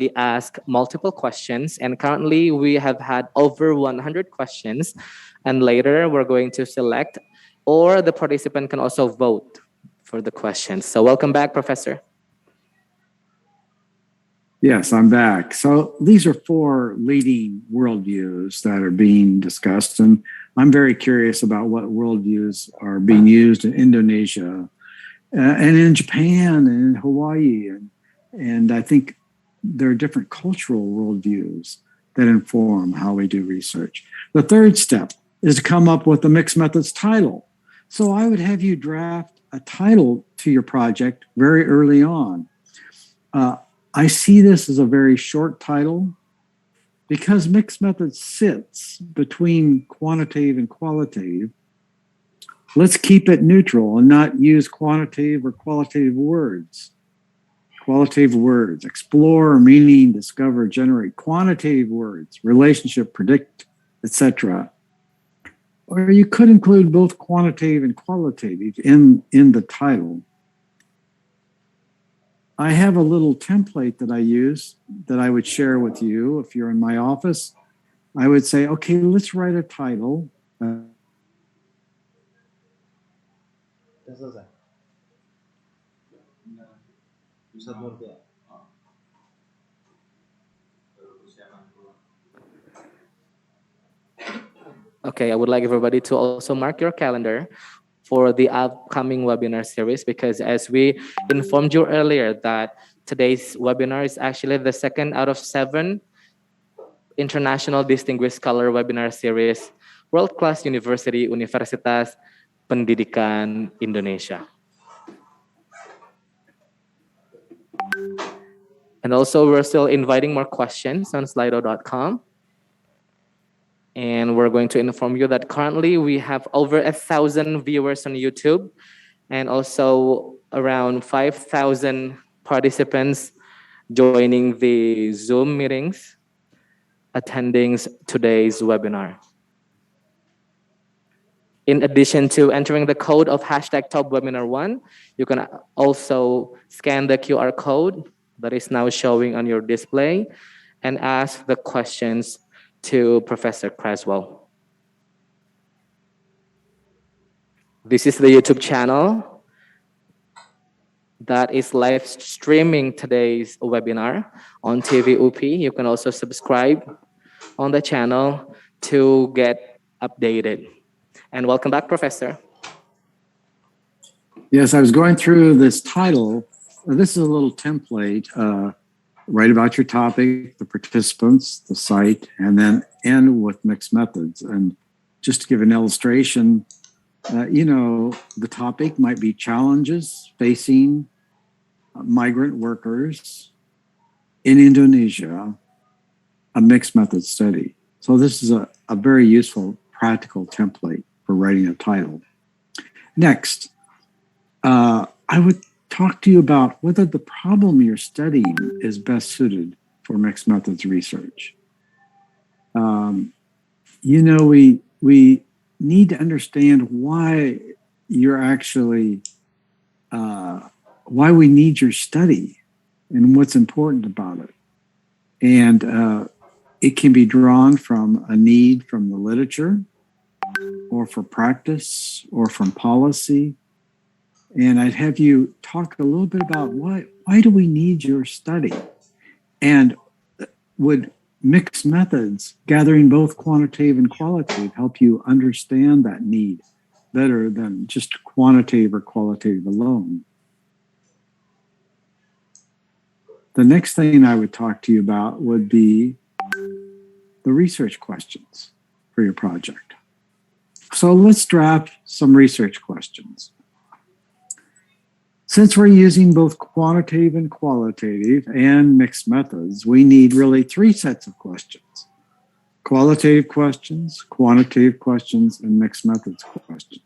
already asked multiple questions, and currently we have had over 100 questions. And later we're going to select, or the participant can also vote for the questions. So welcome back, Professor. Yes, I'm back. So these are four leading worldviews that are being discussed, and I'm very curious about what worldviews are being used in Indonesia and in Japan and in Hawaii. And I think there are different cultural worldviews that inform how we do research. The third step is to come up with a mixed methods title. So I would have you draft a title to your project very early on. I see this as a very short title because mixed methods sits between quantitative and qualitative. Let's keep it neutral and not use quantitative or qualitative words. Qualitative words, explore, meaning, discover, generate. Quantitative words, relationship, predict, etc. Or you could include both quantitative and qualitative in the title. I have a little template that I use that I would share with you if you're in my office. I would say, okay, let's write a title. Okay, I would like everybody to also mark your calendar for the upcoming webinar series, because as we informed you earlier that today's webinar is actually the second out of 7 International Distinguished Scholar Webinar Series, World Class University Universitas Pendidikan Indonesia. And also we're still inviting more questions on slido.com. And we're going to inform you that currently we have over 1,000 viewers on YouTube and also around 5,000 participants joining the Zoom meetings, attending today's webinar. In addition to entering the code of #TopWebinar1, you can also scan the QR code that is now showing on your display and ask the questions to Professor Creswell. This is the YouTube channel that is live streaming today's webinar on TVUP. You can also subscribe on the channel to get updated. And welcome back, Professor. Yes, I was going through this title. This is a little template. Write about your topic, the participants, the site, and then end with mixed methods. And just to give an illustration, the topic might be challenges facing migrant workers in Indonesia, a mixed method study. So this is a very useful practical template for writing a title. Next, I would talk to you about whether the problem you're studying is best suited for mixed methods research. We need to understand why you're actually, why we need your study and what's important about it. And it can be drawn from a need from the literature or for practice or from policy. And I'd have you talk a little bit about why do we need your study? And would mixed methods, gathering both quantitative and qualitative, help you understand that need better than just quantitative or qualitative alone? The next thing I would talk to you about would be the research questions for your project. So let's draft some research questions. Since we're using both quantitative and qualitative and mixed methods, we need really 3 sets of questions: qualitative questions, quantitative questions, and mixed methods questions.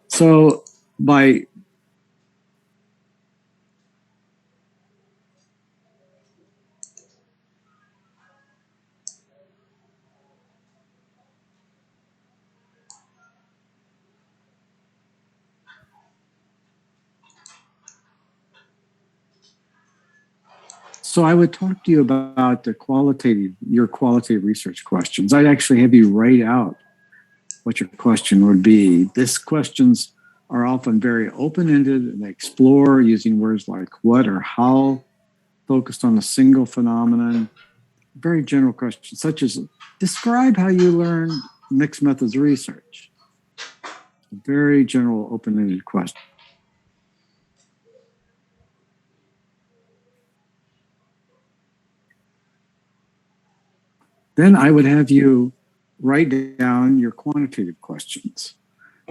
So by So I would talk to you about your qualitative research questions. I'd actually have you write out what your question would be. These questions are often very open-ended and they explore using words like what or how, focused on a single phenomenon. Very general questions, such as describe how you learned mixed methods research. Very general, open-ended question. Then I would have you write down your quantitative questions,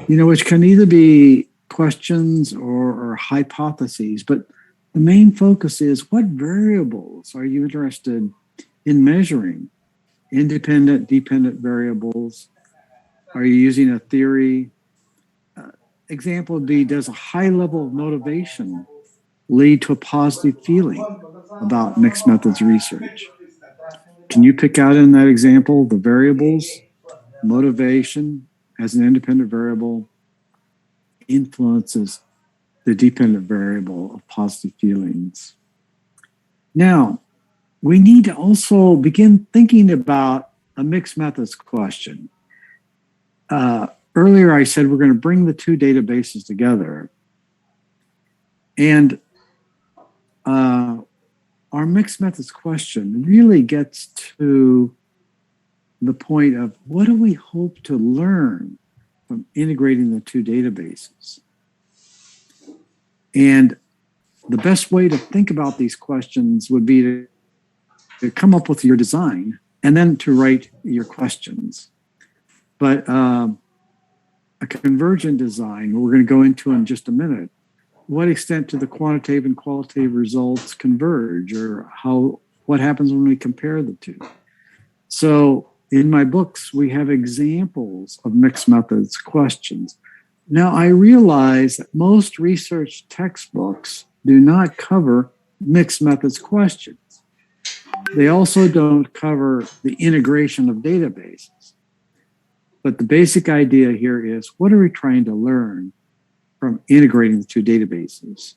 which can either be questions or hypotheses, but the main focus is what variables are you interested in measuring? Independent, dependent variables? Are you using a theory? Example would be, does a high level of motivation lead to a positive feeling about mixed methods research? Can you pick out in that example the variables? Motivation as an independent variable influences the dependent variable of positive feelings. Now, we need to also begin thinking about a mixed methods question. Earlier, I said we're going to bring the two databases together. And our mixed methods question really gets to the point of what do we hope to learn from integrating the two databases? And the best way to think about these questions would be to come up with your design and then to write your questions. But a convergent design, we're going to go into in just a minute, what extent do the quantitative and qualitative results converge, or what happens when we compare the two? So in my books, we have examples of mixed methods questions. Now, I realize that most research textbooks do not cover mixed methods questions. They also don't cover the integration of databases. But the basic idea here is, what are we trying to learn from integrating the two databases?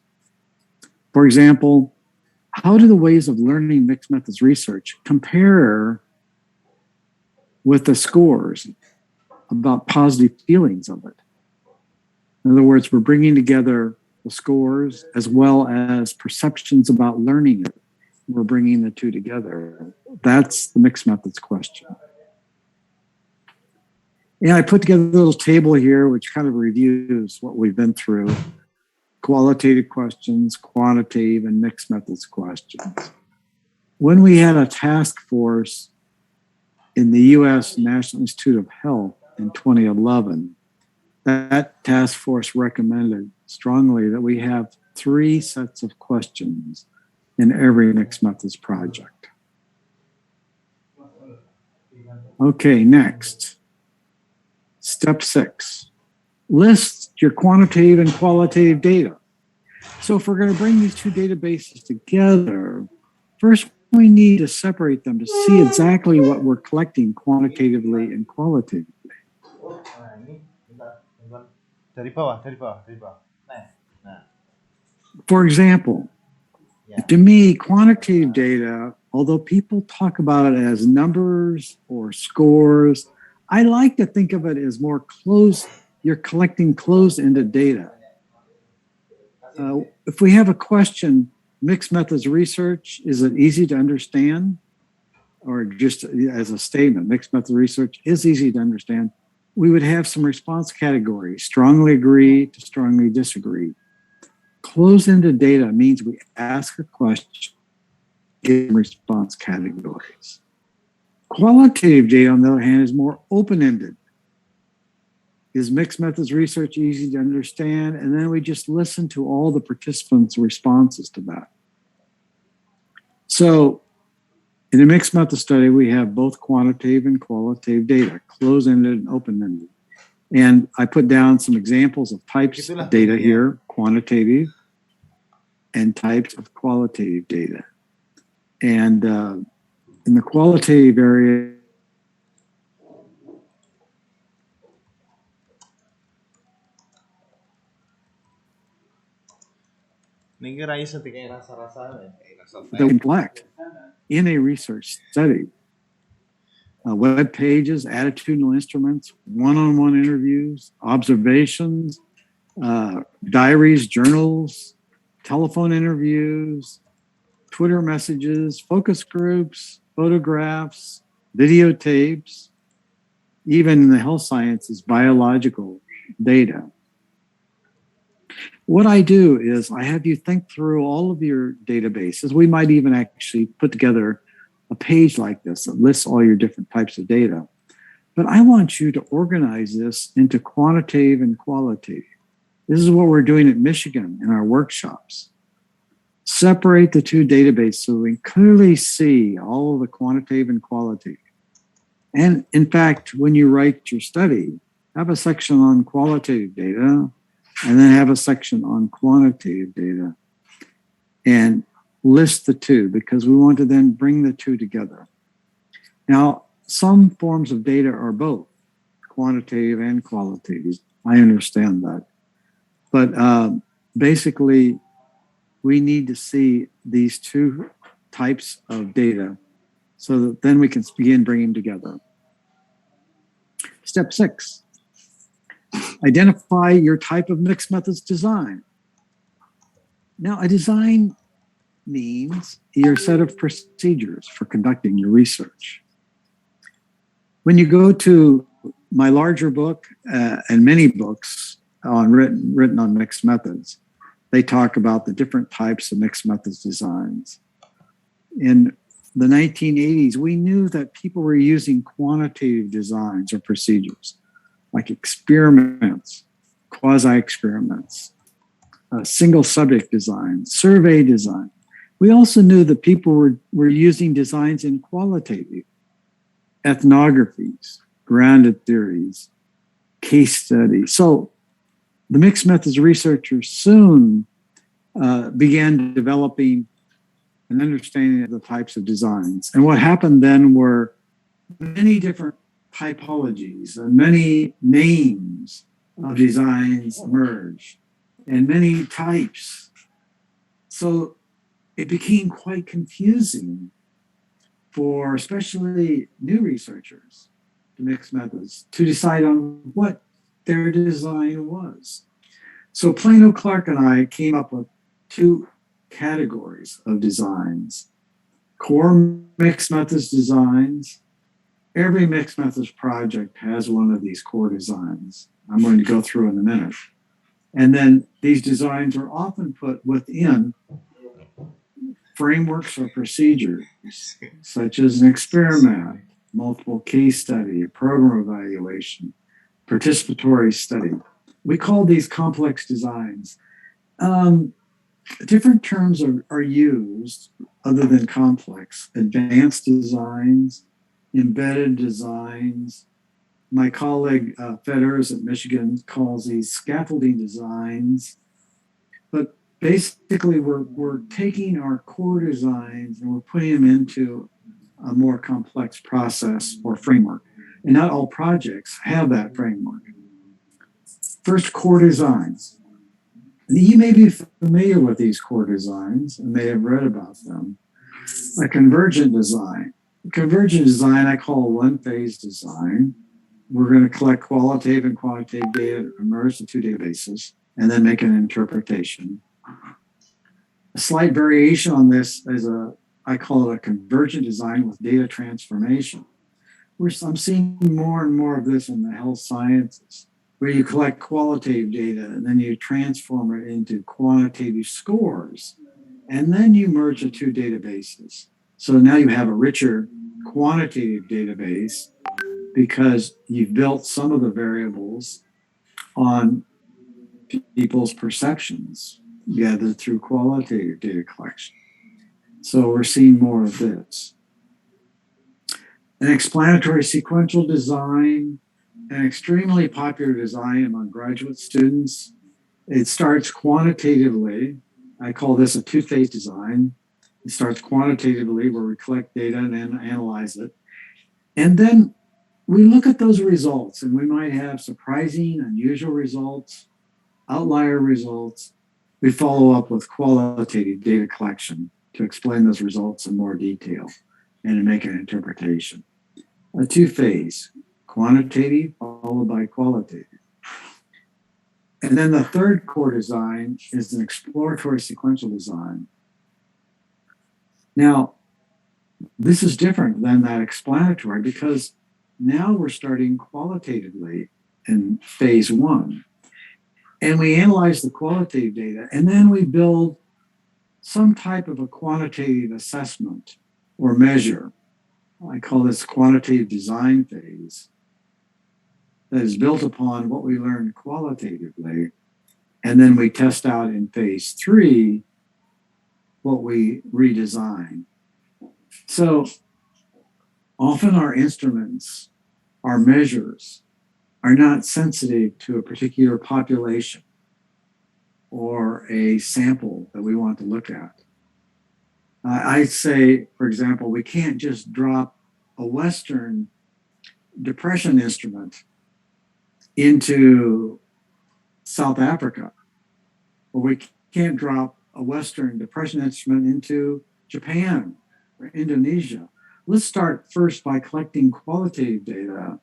For example, how do the ways of learning mixed methods research compare with the scores about positive feelings of it? In other words, we're bringing together the scores as well as perceptions about learning it. We're bringing the two together. That's the mixed methods question. And I put together a little table here which kind of reviews what we've been through: qualitative questions, quantitative, and mixed methods questions. When we had a task force in the U.S. National Institute of Health in 2011, that task force recommended strongly that we have 3 sets of questions in every mixed methods project. Okay, next. Step 6, list your quantitative and qualitative data. So if we're going to bring these two databases together, first we need to separate them to see exactly what we're collecting quantitatively and qualitatively. For example, to me, quantitative data, although people talk about it as numbers or scores, I like to think of it as more closed. You're collecting closed-ended data. If we have a question, mixed methods research, is it easy to understand? Or just as a statement, mixed methods research is easy to understand. We would have some response categories: strongly agree to strongly disagree. Closed-ended data means we ask a question in response categories. Qualitative data, on the other hand, is more open-ended. Is mixed methods research easy to understand? And then we just listen to all the participants' responses to that. So in a mixed method study, we have both quantitative and qualitative data, closed-ended and open-ended. And I put down some examples of types of data here, quantitative, and types of qualitative data. And in the qualitative area, that we collect in a research study. Web pages, attitudinal instruments, one-on-one interviews, observations, diaries, journals, telephone interviews, Twitter messages, focus groups, photographs, videotapes, even in the health sciences, biological data. What I do is I have you think through all of your databases. We might even actually put together a page like this that lists all your different types of data. But I want you to organize this into quantitative and qualitative. This is what we're doing at Michigan in our workshops. Separate the two databases so we can clearly see all of the quantitative and qualitative. And in fact, when you write your study, have a section on qualitative data and then have a section on quantitative data and list the two because we want to then bring the two together. Now, some forms of data are both quantitative and qualitative. I understand that. But basically, we need to see these two types of data so that then we can begin bringing them together. Step 6, identify your type of mixed methods design. Now, a design means your set of procedures for conducting your research. When you go to my larger book and many books written on mixed methods, they talk about the different types of mixed methods designs. In the 1980s, we knew that people were using quantitative designs or procedures like experiments, quasi-experiments, single subject design, survey design. We also knew that people were using designs in qualitative, ethnographies, grounded theories, case studies. So the mixed methods researchers soon began developing an understanding of the types of designs. And what happened then were many different typologies and many names of designs emerged and many types. So it became quite confusing for especially new researchers to mixed methods to decide on what their design was. So Plano Clark and I came up with two categories of designs. Core mixed methods designs. Every mixed methods project has one of these core designs. I'm going to go through in a minute. And then these designs are often put within frameworks or procedures, such as an experiment, multiple case study, program evaluation, participatory study. We call these complex designs. Different terms are used other than complex. Advanced designs, embedded designs. My colleague Fedders at Michigan calls these scaffolding designs. But basically, we're taking our core designs and we're putting them into a more complex process or framework. And not all projects have that framework. First, core designs. You may be familiar with these core designs and may have read about them. A convergent design. A convergent design I call a one-phase design. We're going to collect qualitative and quantitative data, merge the two databases, and then make an interpretation. A slight variation on this is I call it a convergent design with data transformation. I'm seeing more and more of this in the health sciences, where you collect qualitative data and then you transform it into quantitative scores, and then you merge the two databases. So now you have a richer quantitative database because you've built some of the variables on people's perceptions gathered through qualitative data collection. So we're seeing more of this. An explanatory sequential design, an extremely popular design among graduate students. It starts quantitatively. I call this a two-phase design. It starts quantitatively where we collect data and then analyze it. And then we look at those results and we might have surprising, unusual results, outlier results. we follow up with qualitative data collection to explain those results in more detail and to make an interpretation. A two-phase, quantitative followed by qualitative. And then the third core design is an exploratory sequential design. Now, this is different than that explanatory because now we're starting qualitatively in phase one. And we analyze the qualitative data, and then we build some type of a quantitative assessment or measure. I call this quantitative design phase, that is built upon what we learned qualitatively. And then we test out in phase three what we redesign. So often our instruments, our measures, are not sensitive to a particular population or a sample that we want to look at. I'd say, for example, we can't just drop a Western depression instrument into South Africa, or we can't drop a Western depression instrument into Japan or Indonesia. Let's start first by collecting qualitative data,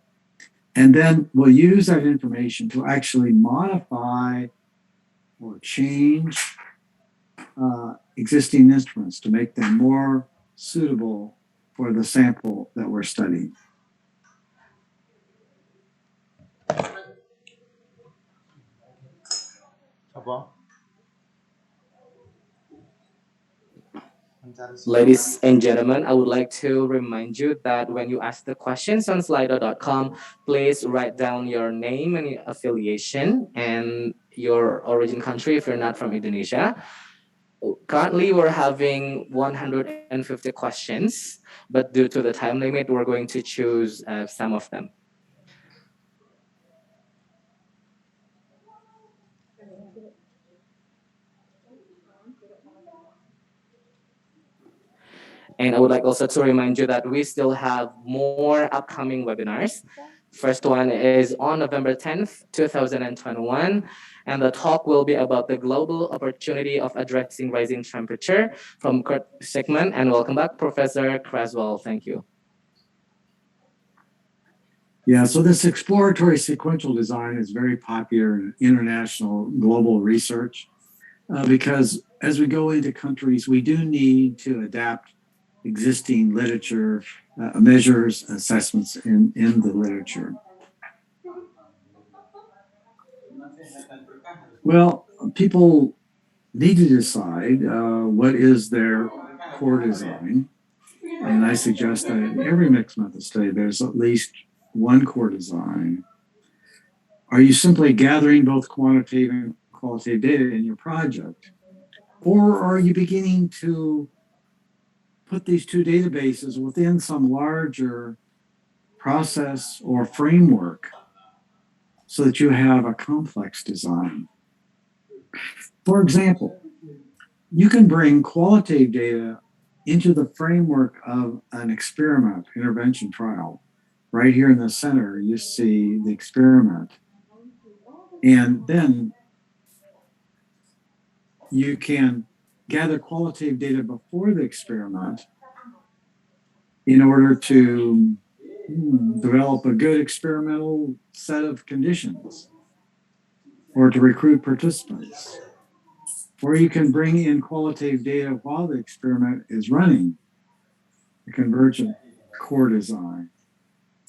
and then we'll use that information to actually modify or change existing instruments to make them more suitable for the sample that we're studying. Ladies and gentlemen, I would like to remind you that when you ask the questions on slido.com, please write down your name and your affiliation and your origin country if you're not from Indonesia. Currently, we're having 150 questions, but due to the time limit, we're going to choose some of them. And I would like also to remind you that we still have more upcoming webinars. First one is on November 10th, 2021. And the talk will be about the global opportunity of addressing rising temperature from Kurt Sickman. And welcome back, Professor Creswell. Thank you. Yeah, so this exploratory sequential design is very popular in international global research because as we go into countries, we do need to adapt existing literature, measures, assessments in the literature. Well, people need to decide what is their core design. And I suggest that in every mixed method study, there's at least one core design. Are you simply gathering both quantitative and qualitative data in your project? Or are you beginning to put these two databases within some larger process or framework so that you have a complex design? For example, you can bring qualitative data into the framework of an experiment, intervention trial. Right here in the center, you see the experiment. And then you can gather qualitative data before the experiment in order to develop a good experimental set of conditions or to recruit participants. Or you can bring in qualitative data while the experiment is running, the convergent core design.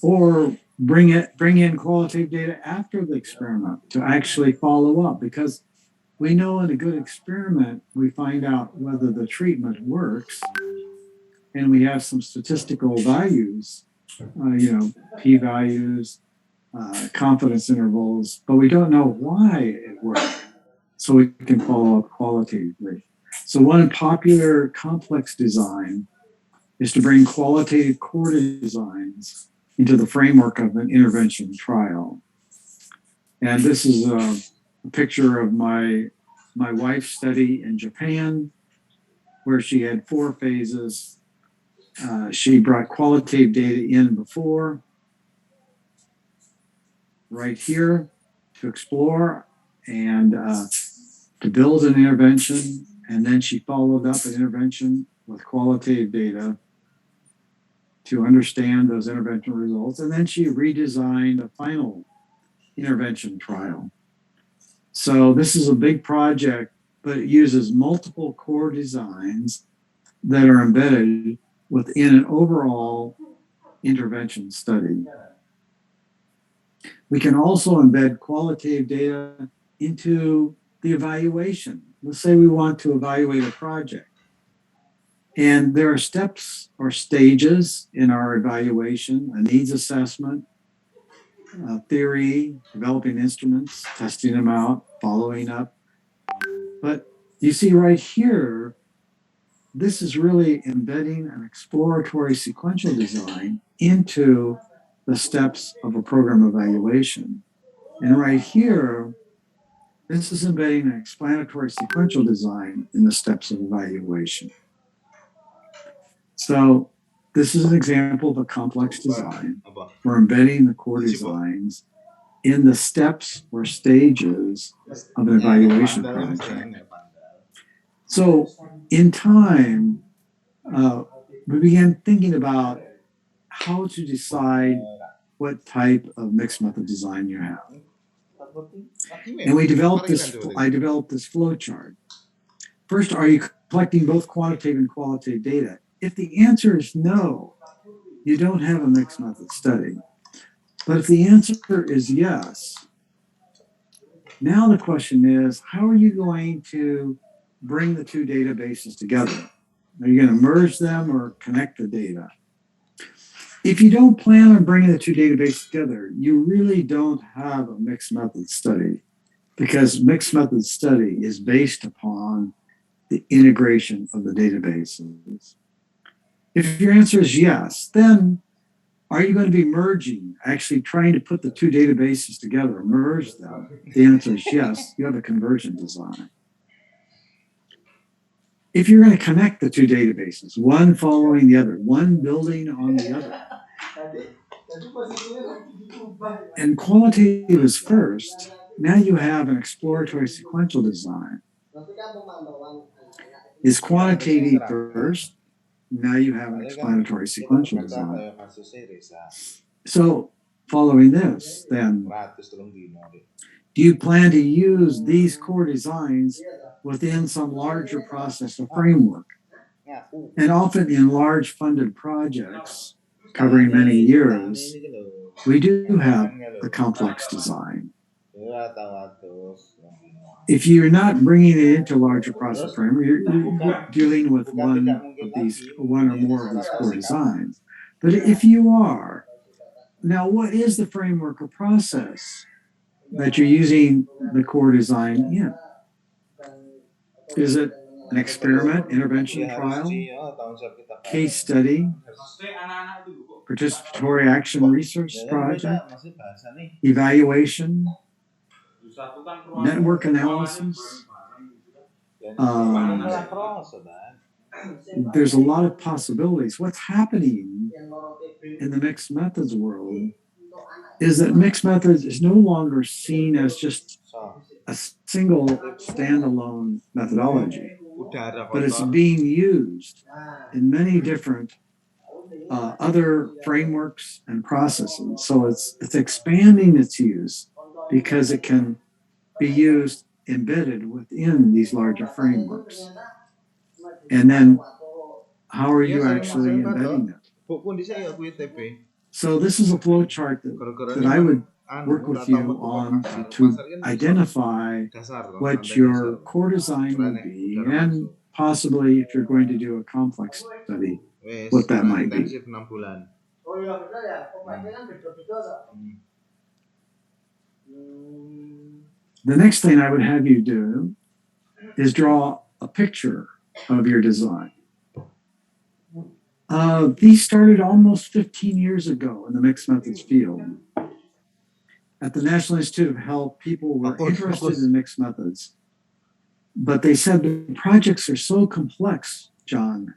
Or bring in qualitative data after the experiment to actually follow up, because we know in a good experiment, we find out whether the treatment works, and we have some statistical values, p-values, confidence intervals, but we don't know why it worked. So we can follow up qualitatively. So one popular complex design is to bring qualitative core designs into the framework of an intervention trial. And this is a picture of my wife's study in Japan, where she had 4 phases. She brought qualitative data in before, right here, to explore, and to build an intervention, and then she followed up an intervention with qualitative data to understand those intervention results, and then she redesigned a final intervention trial. So this is a big project, but it uses multiple core designs that are embedded within an overall intervention study. We can also embed qualitative data into the evaluation. Let's say we want to evaluate a project. And there are steps or stages in our evaluation: a needs assessment, theory, developing instruments, testing them out, following up. But you see right here, this is really embedding an exploratory sequential design into the steps of a program evaluation. And right here, this is embedding an explanatory sequential design in the steps of evaluation. So this is an example of a complex design. We're embedding the core designs in the steps or stages of an evaluation project. So in time, we began thinking about how to decide what type of mixed method design you have. And I developed this flow chart. First, are you collecting both quantitative and qualitative data? If the answer is no, you don't have a mixed method study. But if the answer is yes, now the question is, how are you going to bring the two databases together? Are you going to merge them or connect the data? If you don't plan on bringing the two databases together, you really don't have a mixed method study, because mixed method study is based upon the integration of the databases. If your answer is yes, then are you going to be merging, actually trying to put the two databases together, merge them? If the answer is yes, you have a conversion design. If you're going to connect the two databases, one following the other, one building on the other, and qualitative is first, now you have an exploratory sequential design. Is quantitative first? Now you have an explanatory sequential design. So following this, then, do you plan to use these core designs within some larger process or framework? And often in large funded projects covering many years, we do have a complex design. If you're not bringing it into larger process framework, you're dealing with one or more of these core designs. But if you are, now what is the framework or process that you're using the core design in? Is it an experiment, intervention trial, case study, participatory action research project, evaluation, network analysis? There's a lot of possibilities. What's happening in the mixed methods world is that mixed methods is no longer seen as just a single standalone methodology, but it's being used in many different other frameworks and processes. So it's expanding its use because it can be used embedded within these larger frameworks. And then how are you actually embedding it? So this is a flow chart that I would work with you on to identify what your core design would be, and possibly if you're going to do a complex study, what that might be. The next thing I would have you do is draw a picture of your design. These started almost 15 years ago in the mixed methods field. At the National Institute of Health, people were interested in mixed methods, but they said the projects are so complex, John,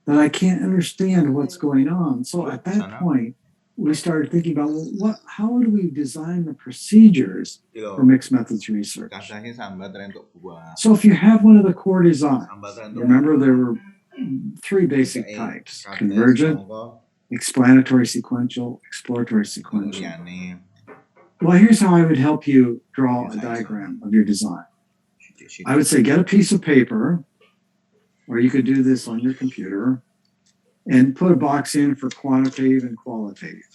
that I can't understand what's going on. So at that point, we started thinking about, well, how do we design the procedures for mixed methods research? Kasih sambal untuk buah. So if you have one of the core designs, Sambal remember there were three basic types: convergent, explanatory sequential, exploratory sequential. Well, here's how I would help you draw a diagram of your design. I would say get a piece of paper, or you could do this on your computer, and put a box in for quantitative and qualitative.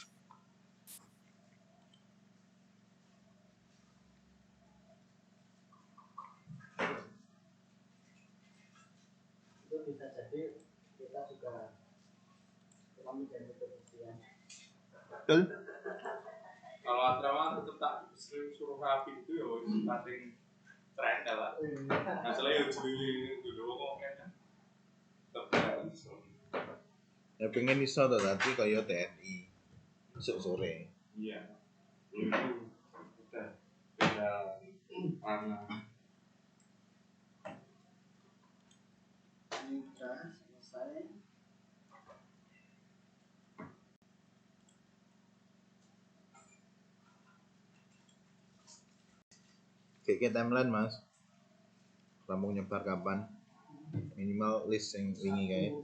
Betul. Kalau asrama tetap tak sering suruh rapi itu ya paling tren lah. Masalahnya jadi dulu ngomongnya tetap Ya pengen iso to tadi kaya TNI. Besok sore. iya. Itu udah beda mana. Kayak timeline mas. Kamu nyebar kapan? Minimal list yang wingi kayak.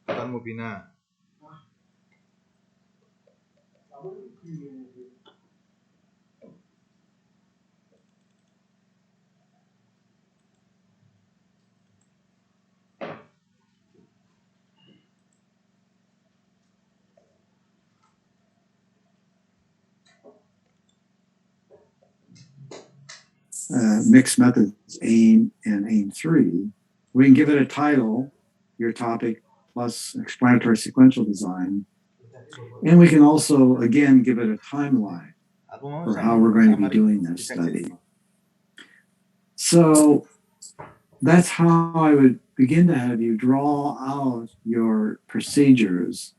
Kapan mau pindah? Mixed methods aim and aim 3, we can give it a title, your topic plus explanatory sequential design. And we can also, again, give it a timeline for how we're going to be doing this study. So that's how I would begin to have you draw out your procedures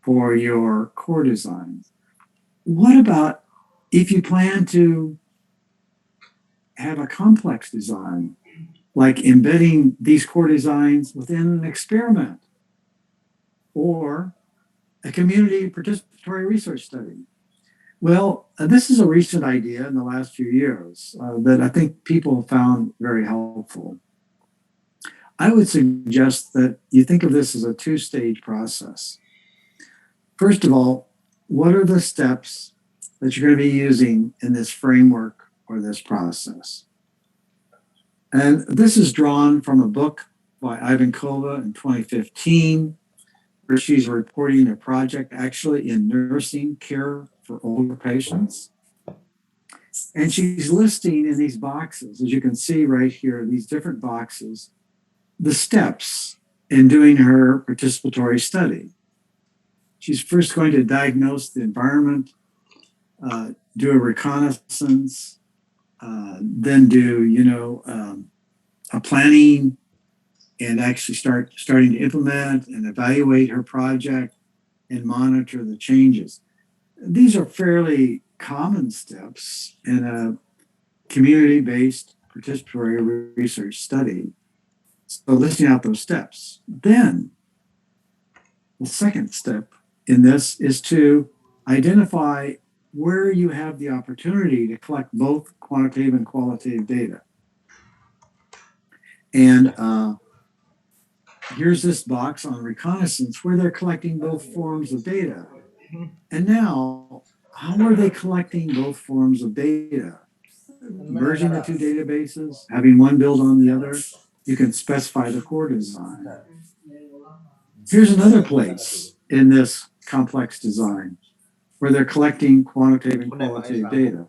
for your core design. What about if you plan to have a complex design, like embedding these core designs within an experiment or a community participatory research study? Well, this is a recent idea in the last few years that I think people have found very helpful. I would suggest that you think of this as a two-stage process. First of all, what are the steps that you're going to be using in this framework or this process? And this is drawn from a book by Ivankova in 2015, where she's reporting a project actually in nursing care for older patients. And she's listing in these boxes, as you can see right here, these different boxes, the steps in doing her participatory study. She's first going to diagnose the environment, do a reconnaissance, then do, a planning, and actually starting to implement and evaluate her project and monitor the changes. These are fairly common steps in a community-based participatory research study. So listing out those steps. Then the second step in this is to identify where you have the opportunity to collect both quantitative and qualitative data. And here's this box on reconnaissance where they're collecting both forms of data. And now, how are they collecting both forms of data? Merging the two databases, having one build on the other, you can specify the core design. Here's another place in this complex design. where they're collecting quantitative and qualitative data.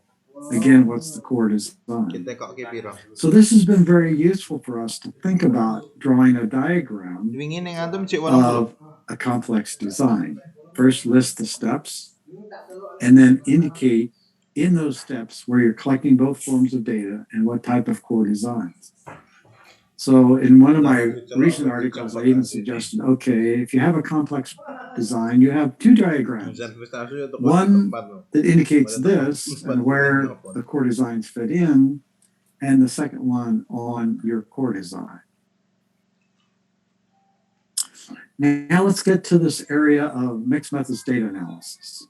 Again, what's the core design? Kita kok ki piro? So this has been very useful for us to think about drawing a diagram Wingi ning antum cek 80. of a complex design. First, list the steps, and then indicate in those steps where you're collecting both forms of data and what type of core designs. So in one of my recent articles, I even suggested, okay, if you have a complex design, you have two diagrams. One that indicates this and where the core designs fit in, and the second one on your core design. Now let's get to this area of mixed methods data analysis,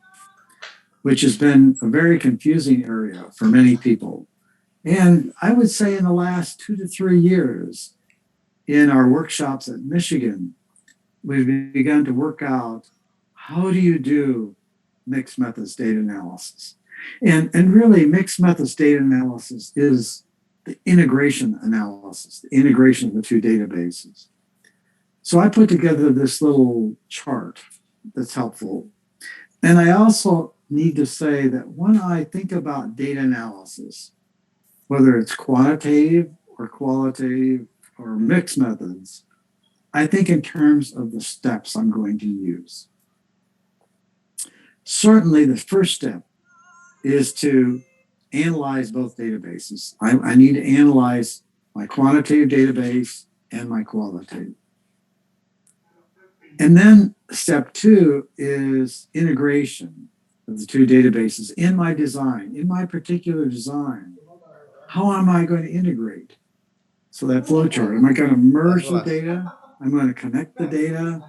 which has been a very confusing area for many people. And I would say in the last 2 to 3 years, in our workshops at Michigan, we've begun to work out how do you do mixed methods data analysis. And really, mixed methods data analysis is the integration analysis, the integration of the two databases. So I put together this little chart that's helpful. And I also need to say that when I think about data analysis, whether it's quantitative or qualitative or mixed methods, I think in terms of the steps I'm going to use. Certainly the first step is to analyze both databases. I need to analyze my quantitative database and my qualitative. And then step 2 is integration of the two databases in my design, in my particular design. How am I going to integrate? So that flow chart, am I going to merge the data? I'm going to connect the data.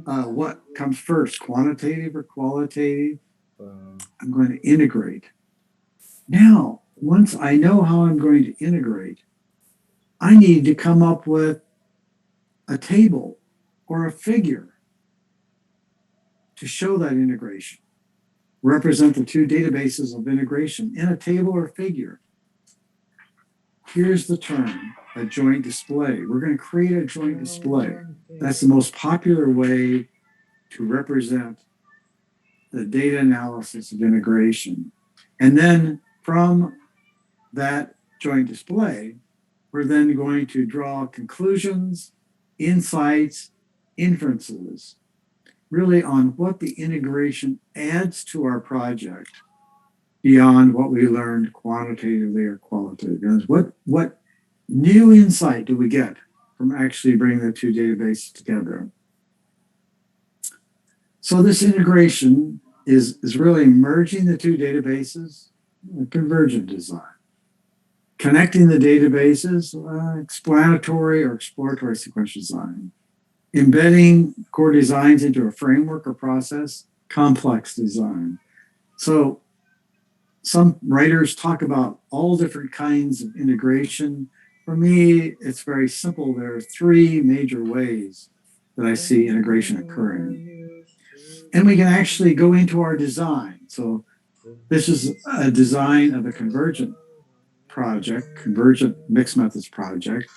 What comes first, quantitative or qualitative? I'm going to integrate. Now, once I know how I'm going to integrate, I need to come up with a table or a figure to show that integration. Represent the two databases of integration in a table or figure. Here's the term, a joint display. We're going to create a joint display. That's the most popular way to represent the data analysis of integration. And then from that joint display, we're then going to draw conclusions, insights, inferences, really on what the integration adds to our project beyond what we learned quantitatively or qualitatively. What new insight do we get from actually bringing the two databases together? So this integration is really merging the two databases, a convergent design. Connecting the databases, explanatory or exploratory sequential design. Embedding core designs into a framework or process, complex design. So some writers talk about all different kinds of integration. For me, it's very simple. There are 3 major ways that I see integration occurring. And we can actually go into our design. So this is a design of a convergent project, convergent mixed methods project,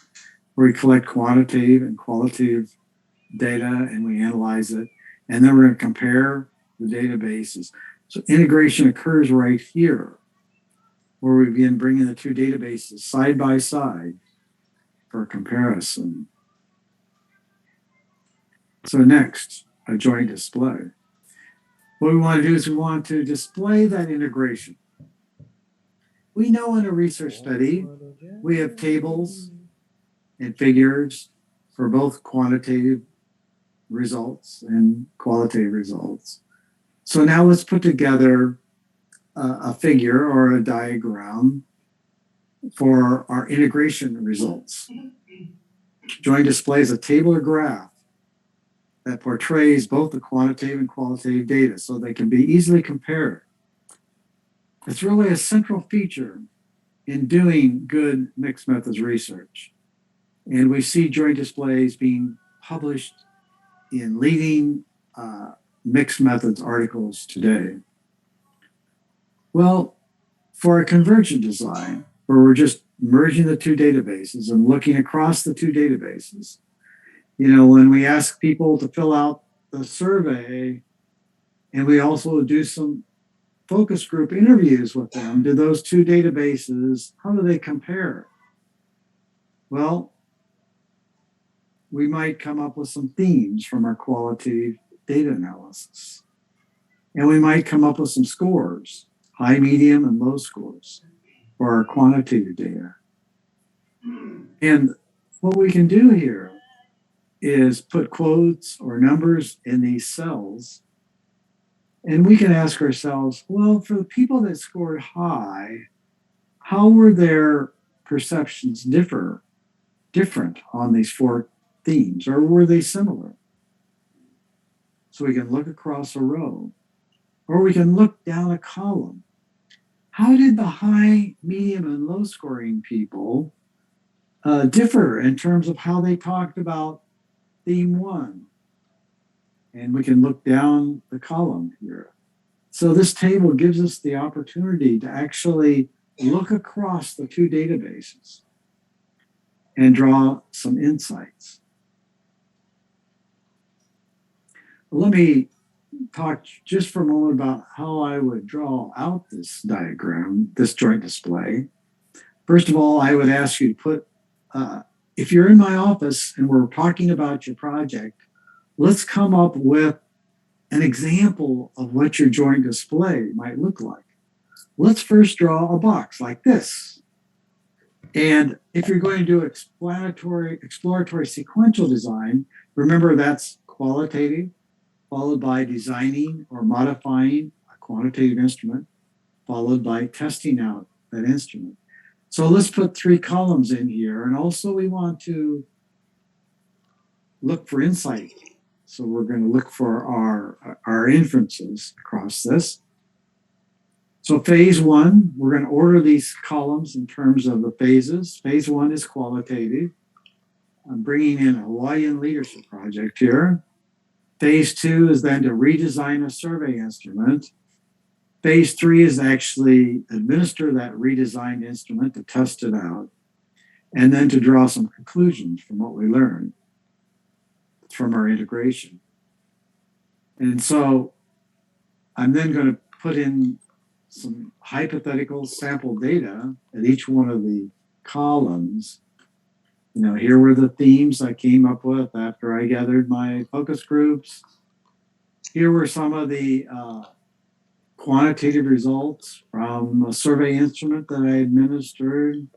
where we collect quantitative and qualitative data and we analyze it. And then we're going to compare the databases. So integration occurs right here, where we begin bringing the two databases side by side for comparison. So next, a joint display. What we want to do is we want to display that integration. We know in a research study, we have tables and figures for both quantitative results and qualitative results. So now let's put together a figure or a diagram for our integration results. Joint display is a table or graph that portrays both the quantitative and qualitative data so they can be easily compared. It's really a central feature in doing good mixed methods research. And we see joint displays being published in leading mixed methods articles today. Well, for a convergent design, where we're just merging the two databases and looking across the two databases, when we ask people to fill out the survey, And we also do some focus group interviews with them. Do those two databases, how do they compare? Well, we might come up with some themes from our qualitative data analysis. And we might come up with some scores, high, medium, and low scores for our quantitative data. And what we can do here is put quotes or numbers in these cells. And we can ask ourselves, well, for the people that scored high, how were their perceptions different on these four themes, or were they similar? So we can look across a row, or we can look down a column. How did the high, medium, and low scoring people differ in terms of how they talked about theme one? And we can look down the column here. So this table gives us the opportunity to actually look across the two databases and draw some insights. Let me talk just for a moment about how I would draw out this diagram, this joint display. First of all, I would ask you to put, if you're in my office and we're talking about your project, let's come up with an example of what your joint display might look like. Let's first draw a box like this. And if you're going to do exploratory sequential design, remember that's qualitative, followed by designing or modifying a quantitative instrument, followed by testing out that instrument. So let's put 3 columns in here. And also we want to look for insight. So we're going to look for our inferences across this. So phase 1, we're going to order these columns in terms of the phases. Phase 1 is qualitative. I'm bringing in a Hawaiian leadership project here. Phase 2 is then to redesign a survey instrument. Phase 3 is actually administer that redesigned instrument to test it out, and then to draw some conclusions from what we learned from our integration. And so I'm then going to put in some hypothetical sample data at each one of the columns. You know, here were the themes I came up with after I gathered my focus groups. Here were some of the quantitative results from a survey instrument that I administered.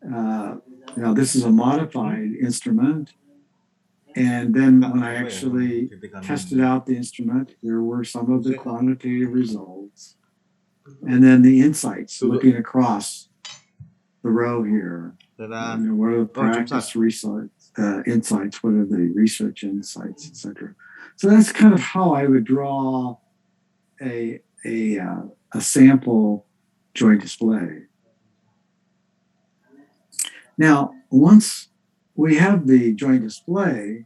This is a modified instrument. And then when I actually tested out the instrument, here were some of the quantitative results. And then the insights, looking across the row here. What are the practice research insights? What are the research insights, etc.? So that's kind of how I would draw a sample joint display. Now, once we have the joint display,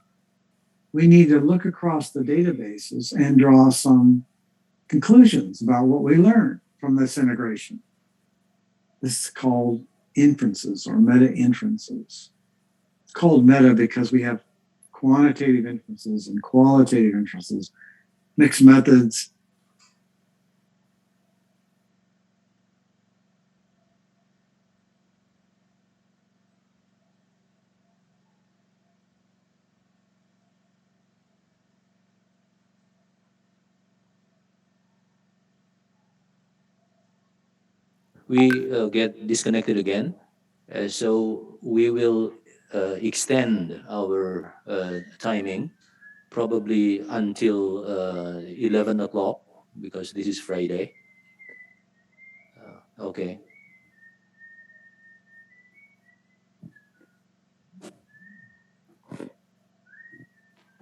we need to look across the databases and draw some conclusions about what we learned from this integration. This is called inferences or meta inferences. It's called meta because we have quantitative inferences and qualitative inferences, mixed methods. We get disconnected again. So we will extend our timing probably until 11 o'clock because this is Friday. Okay.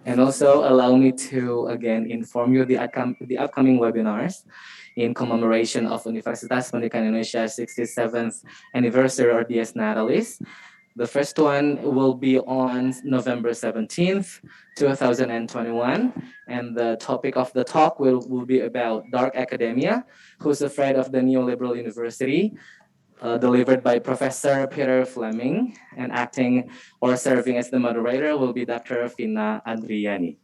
And also allow me to again inform you the upcoming webinars in commemoration of Universitas Pendidikan Indonesia 67th anniversary or Dies Natalis. The first one will be on November 17th, 2021. And the topic of the talk will be about dark academia, who's afraid of the neoliberal university, delivered by Professor Peter Fleming, and acting or serving as the moderator will be Dr. Vina Andriani.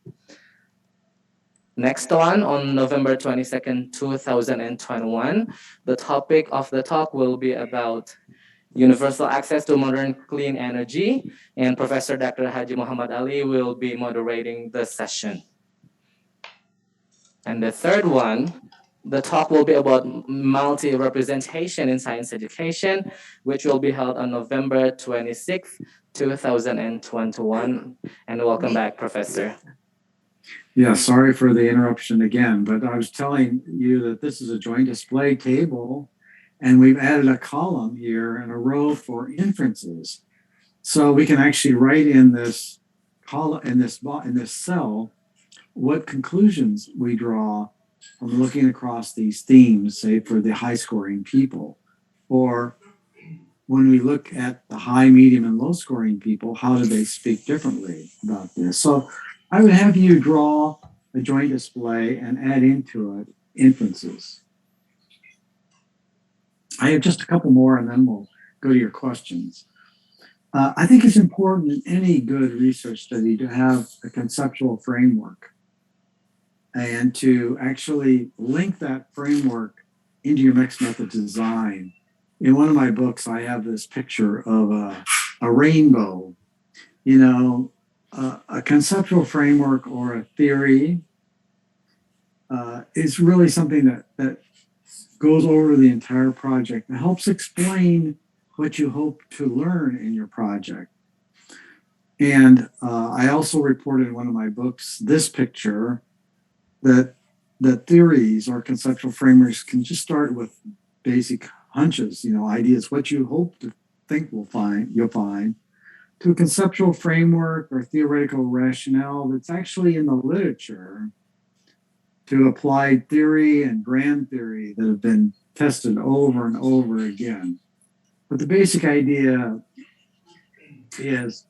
Next one, on November 22nd, 2021, the topic of the talk will be about universal access to modern clean energy, and Professor Dr. Haji Muhammad Ali will be moderating the session. And the third one, the talk will be about multi-representation in science education, which will be held on November 26th, 2021. And welcome back, Professor. Yeah, sorry for the interruption again, but I was telling you that this is a joint display table, and we've added a column here and a row for inferences. So we can actually write in this column, in this cell, what conclusions we draw from looking across these themes, say for the high scoring people, or when we look at the high, medium, and low scoring people, how do they speak differently about this? So I would have you draw a joint display and add into it inferences. I have just a couple more and then we'll go to your questions. I think it's important in any good research study to have a conceptual framework and to actually link that framework into your mixed method design. In one of my books, I have this picture of a rainbow. You know, a conceptual framework or a theory is really something that goes over the entire project and helps explain what you hope to learn in your project. And I also reported in one of my books this picture that theories or conceptual frameworks can just start with basic hunches, ideas, what you hope to think you'll find, to a conceptual framework or theoretical rationale that's actually in the literature, to applied theory and grand theory that have been tested over and over again. But the basic idea is,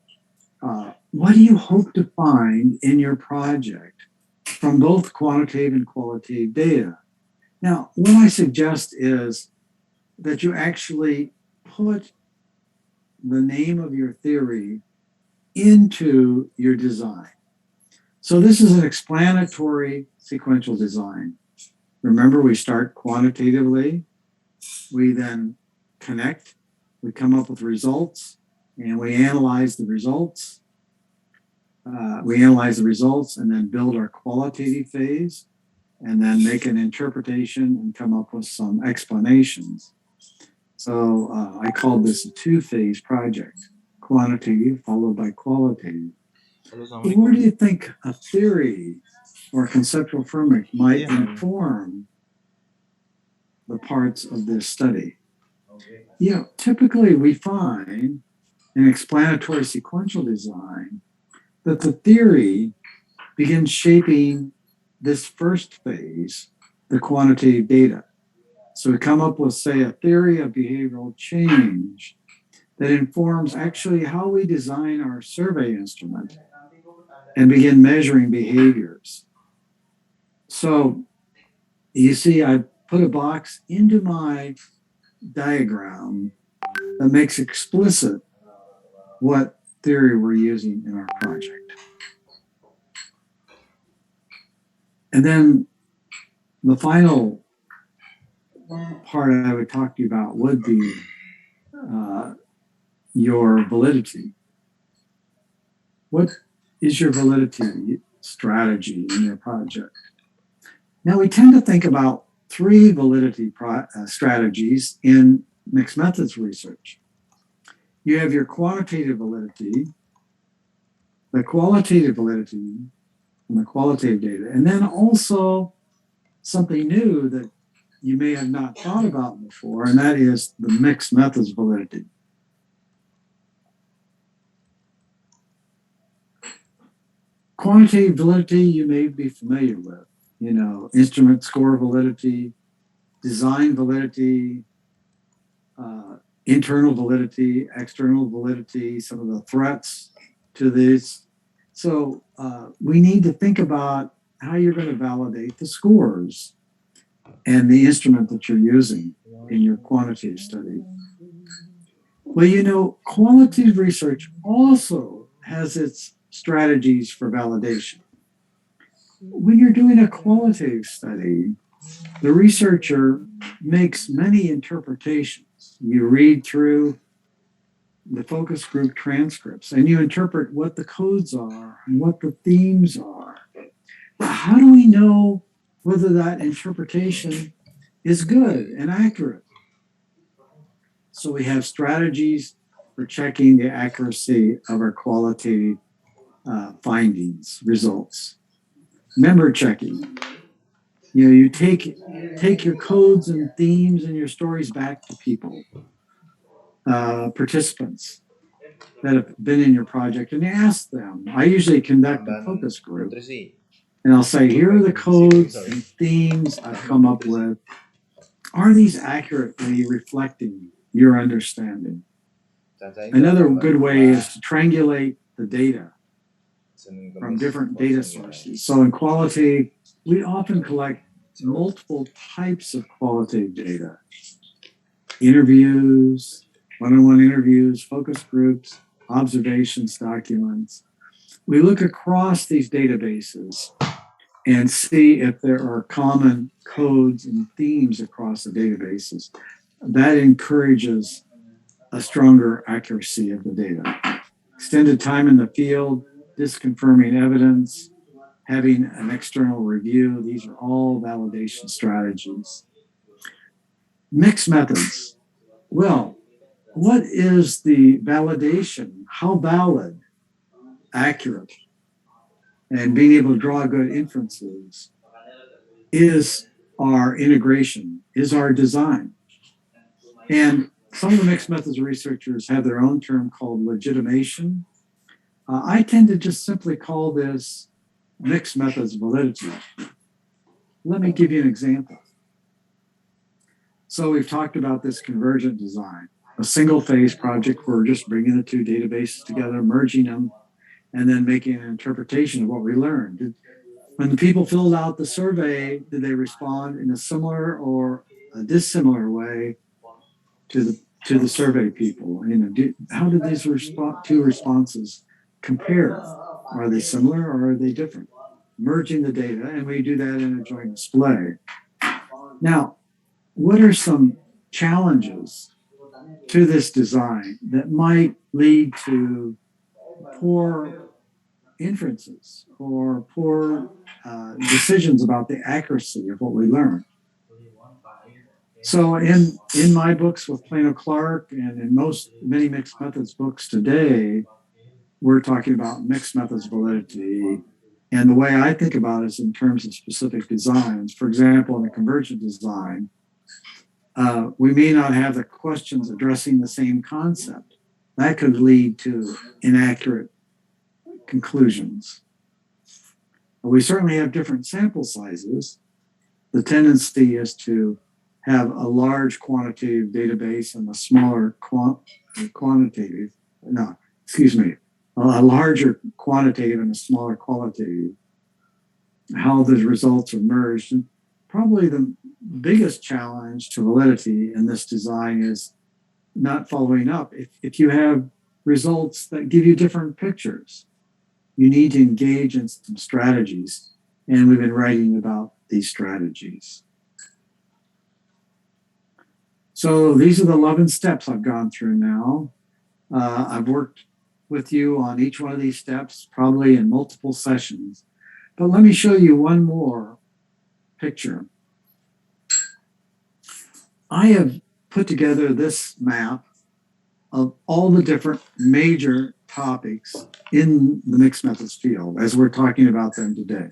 what do you hope to find in your project from both quantitative and qualitative data? Now, what I suggest is that you actually put the name of your theory into your design. So this is an explanatory sequential design. Remember, we start quantitatively, we then connect, we come up with results, and we analyze the results. And then build our qualitative phase, and then make an interpretation and come up with some explanations. So I called this a two-phase project, quantitative followed by qualitative. Where do you think a theory or a conceptual framework might inform the parts of this study? Typically we find in explanatory sequential design that the theory begins shaping this first phase, the quantitative data. So we come up with, say, a theory of behavioral change that informs actually how we design our survey instrument and begin measuring behaviors. So you see, I put a box into my diagram that makes explicit what theory we're using in our project. And then the final part I would talk to you about would be your validity. What is your validity strategy in your project? Now, we tend to think about three validity strategies in mixed methods research. You have your quantitative validity, the qualitative validity, and the qualitative data. And then also something new that you may have not thought about before, and that is the mixed methods validity. Quantitative validity you may be familiar with, instrument score validity, design validity, internal validity, external validity, some of the threats to this. So we need to think about how you're going to validate the scores and the instrument that you're using in your quantitative study. Well, qualitative research also has its strategies for validation. when you're doing a qualitative study, the researcher makes many interpretations. You read through the focus group transcripts and you interpret what the codes are and what the themes are. But how do we know whether that interpretation is good and accurate? So we have strategies for checking the accuracy of our qualitative findings, results. Member checking. You know, you take your codes and themes and your stories back to people, participants that have been in your project, and you ask them. I usually conduct a Tambahan focus group, nutrisi. and I'll say, here are the codes and themes I've come up with. Are these accurately reflecting your understanding? Caca itu Another tambahan good way dua. is to triangulate the data Senin from Kamis different kosong data gitu. sources. So in quality, we often collect multiple types of qualitative data. Interviews, one-on-one interviews, focus groups, observations, documents. We look across these databases and see if there are common codes and themes across the databases. That encourages a stronger accuracy of the data. Extended time in the field, disconfirming evidence, having an external review, these are all validation strategies. Mixed methods. Well, what is the validation? How valid, accurate, and being able to draw good inferences is our integration, is our design. And some of the mixed methods researchers have their own term called legitimation. I tend to just simply call this mixed methods validity. Let me give you an example. So we've talked about this convergent design, a single phase project where we're just bringing the two databases together, merging them, and then making an interpretation of what we learned. When the people filled out the survey, did they respond in a similar or a dissimilar way to the survey people? You know, how did these two responses compare? Are they similar or are they different? Merging the data, and we do that in a joint display. Now, what are some challenges to this design that might lead to poor inferences or poor decisions about the accuracy of what we learn? So in my books with Plano Clark and in many mixed methods books today, we're talking about mixed methods validity. And the way I think about it is in terms of specific designs. For example, in a convergent design, we may not have the questions addressing the same concept. That could lead to inaccurate conclusions. We certainly have different sample sizes. The tendency is to have a large quantitative database and a smaller a larger quantitative and a smaller qualitative. How the results are merged. And probably the biggest challenge to validity in this design is not following up. If you have results that give you different pictures, you need to engage in some strategies. And we've been writing about these strategies. So these are the 11 steps I've gone through now. I've worked with you on each one of these steps, probably in multiple sessions. But let me show you one more picture. I have put together this map of all the different major topics in the mixed methods field as we're talking about them today.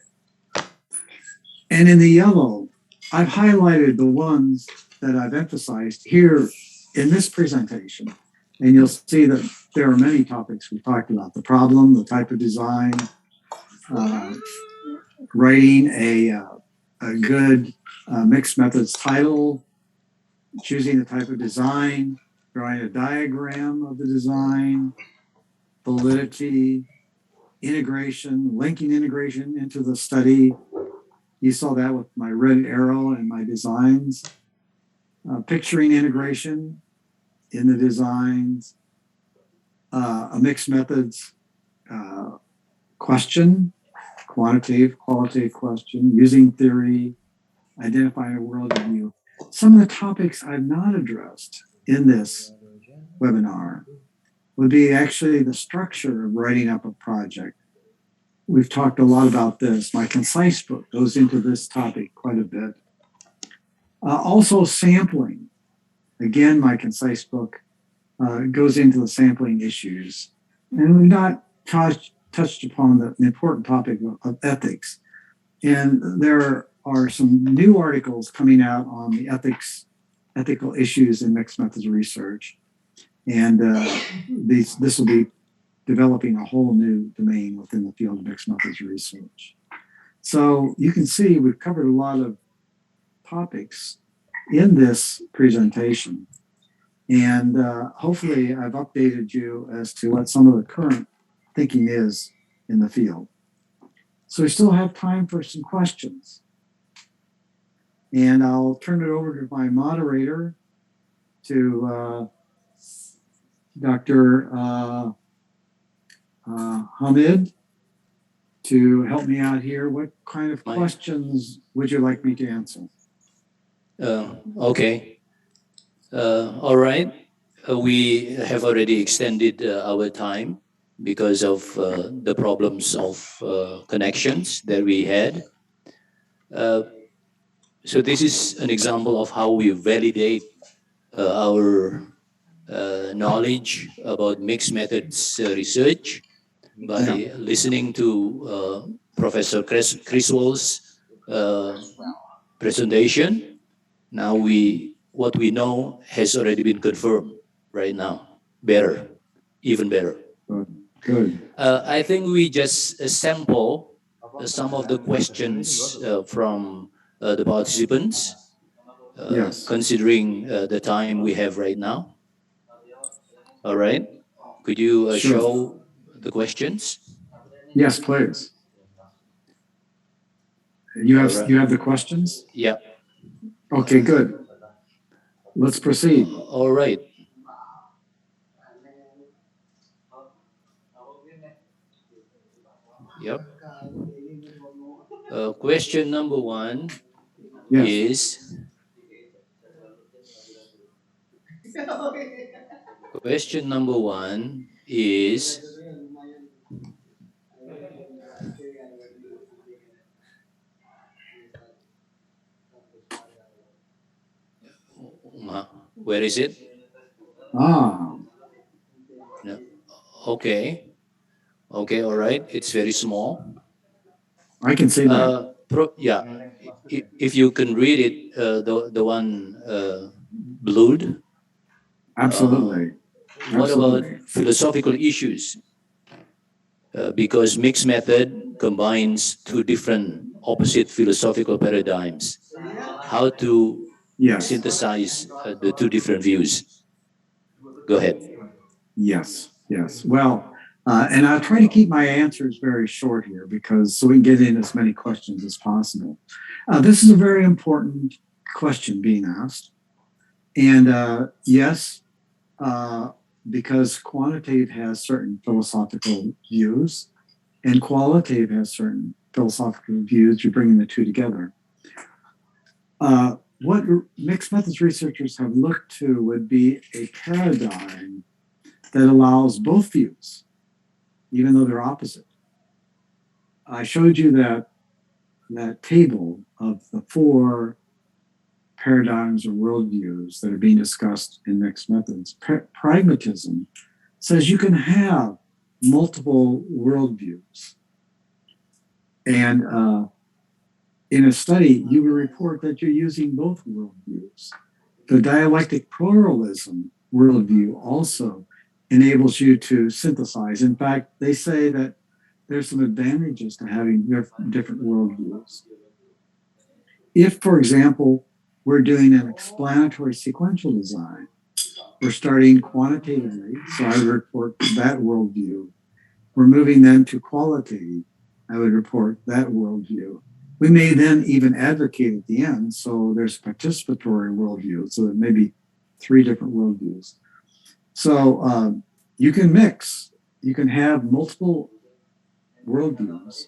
And in the yellow, I've highlighted the ones that I've emphasized here in this presentation. And you'll see that there are many topics we talked about: the problem, the type of design, writing a good mixed methods title, choosing the type of design, drawing a diagram of the design, validity, integration, linking integration into the study. You saw that with my red arrow and my designs. Picturing integration in the designs, a mixed methods question quantitative, qualitative question, using theory, identifying a worldview. Some of the topics I've not addressed in this webinar would be actually the structure of writing up a project. We've talked a lot about this. My concise book goes into this topic quite a bit. Also sampling. Again, my concise book goes into the sampling issues. And we've not touched upon the important topic of ethics. And there are some new articles coming out on the ethical issues in mixed methods research. And this will be developing a whole new domain within the field of mixed methods research. So you can see we've covered a lot of topics in this presentation. And hopefully I've updated you as to what some of the current thinking is in the field. So we still have time for some questions. And I'll turn it over to my moderator, to Dr. Hamid, to help me out here. What kind of questions would you like me to answer? Okay. All right. We have already extended our time because of the problems of connections that we had. So this is an example of how we validate our knowledge about mixed methods research by listening to Professor Criswell's presentation. Now what we know has already been confirmed right now. Better, even better. Good. I think we just sample some of the questions from the participants, Yes. considering the time we have right now. All right. Could you Sure. show the questions? Yes, please. You have All right. you have the questions? Yeah. Okay, good. Let's proceed. All right. Yep. Question number one Yes. is question number one is where is it? Ah, No. Okay. Okay. All right. It's very small. I can see that. Yeah. If you can read it, the one blued. Absolutely. What about Absolutely. philosophical issues? Because mixed method combines two different opposite philosophical paradigms. How to Yes. synthesize the two different views? Go ahead. Yes. Yes. Well, and I'll try to keep my answers very short here because so we can get in as many questions as possible. This is a very important question being asked. And yes, because quantitative has certain philosophical views and qualitative has certain philosophical views, you're bringing the two together. What mixed methods researchers have looked to would be a paradigm that allows both views, even though they're opposite. I showed you that table of the four paradigms or worldviews that are being discussed in mixed methods. Pragmatism says you can have multiple worldviews. And in a study, you will report that you're using both worldviews. The dialectic pluralism worldview also enables you to synthesize. In fact, they say that there's some advantages to having different worldviews. If, for example, we're doing an explanatory sequential design, we're starting quantitatively, so I would report that worldview. We're moving then to qualitative, I would report that worldview. We may then even advocate at the end, so there's participatory worldview, so there may be three different worldviews. So you can mix, you can have multiple worldviews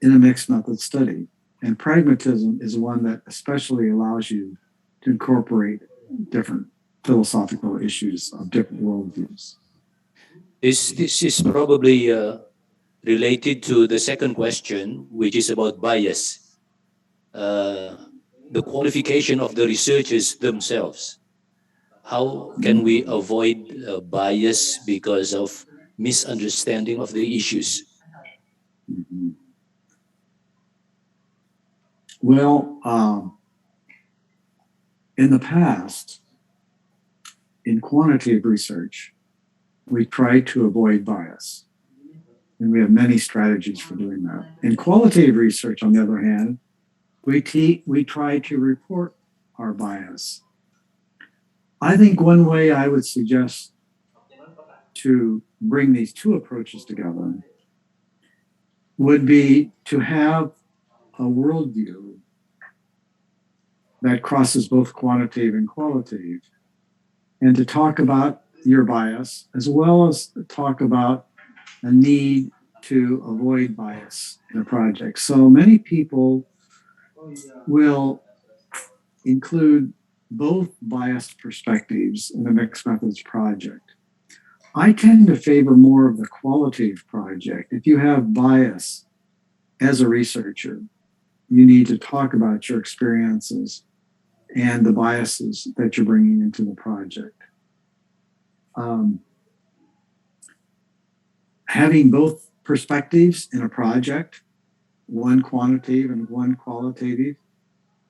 in a mixed method study. And pragmatism is one that especially allows you to incorporate different philosophical issues of different worldviews. This is probably related to the second question, which is about bias. The qualification of the researchers themselves. How can we avoid bias because of misunderstanding of the issues? Mhm. Well, in the past, in quantitative research, we try to avoid bias. And we have many strategies for doing that. In qualitative research, on the other hand, we try to report our bias. I think one way I would suggest to bring these two approaches together would be to have a worldview that crosses both quantitative and qualitative, and to talk about your bias as well as talk about a need to avoid bias in a project. So many people will include both biased perspectives in a mixed methods project. I tend to favor more of the qualitative project. If you have bias as a researcher, you need to talk about your experiences and the biases that you're bringing into the project. Having both perspectives in a project, one quantitative and one qualitative,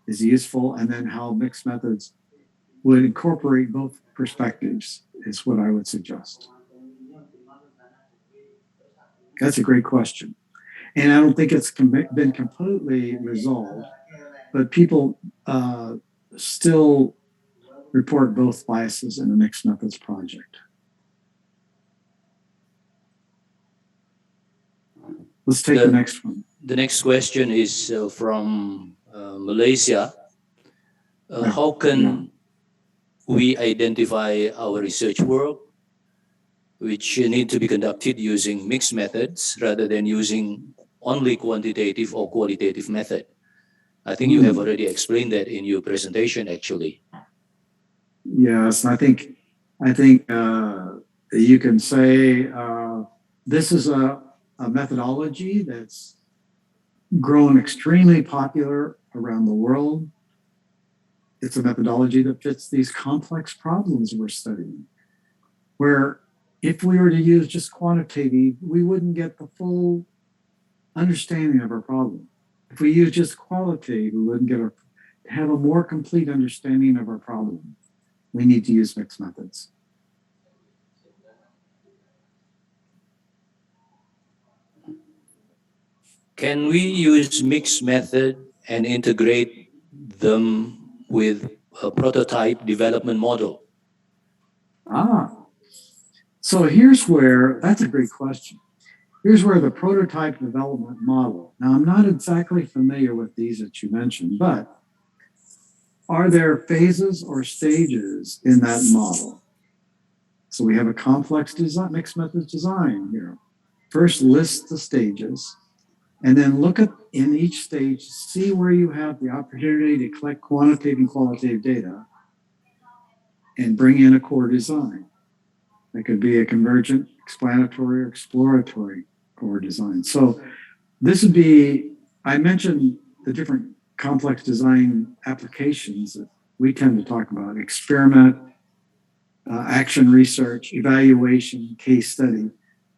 is useful, and then how mixed methods would incorporate both perspectives is what I would suggest. That's a great question. And I don't think it's been completely resolved, but people still report both biases in a mixed methods project. Let's take the next one. The next question is from Malaysia. How can we identify our research work, which need to be conducted using mixed methods rather than using only quantitative or qualitative method? I think you have already explained that in your presentation, actually. Yes, I think you can say this is a methodology that's grown extremely popular around the world. It's a methodology that fits these complex problems we're studying, where if we were to use just quantitative, we wouldn't get the full understanding of our problem. If we use just qualitative, we wouldn't have a more complete understanding of our problem. We need to use mixed methods. Can we use mixed method and integrate them with a prototype development model? So that's a great question. Here's where the prototype development model. Now, I'm not exactly familiar with these that you mentioned, but are there phases or stages in that model? So we have a complex design, mixed methods design here. First, list the stages, and then look at in each stage, see where you have the opportunity to collect quantitative and qualitative data and bring in a core design. That could be a convergent, explanatory, or exploratory core design. So this would be, I mentioned the different complex design applications that we tend to talk about: experiment, action research, evaluation, case study.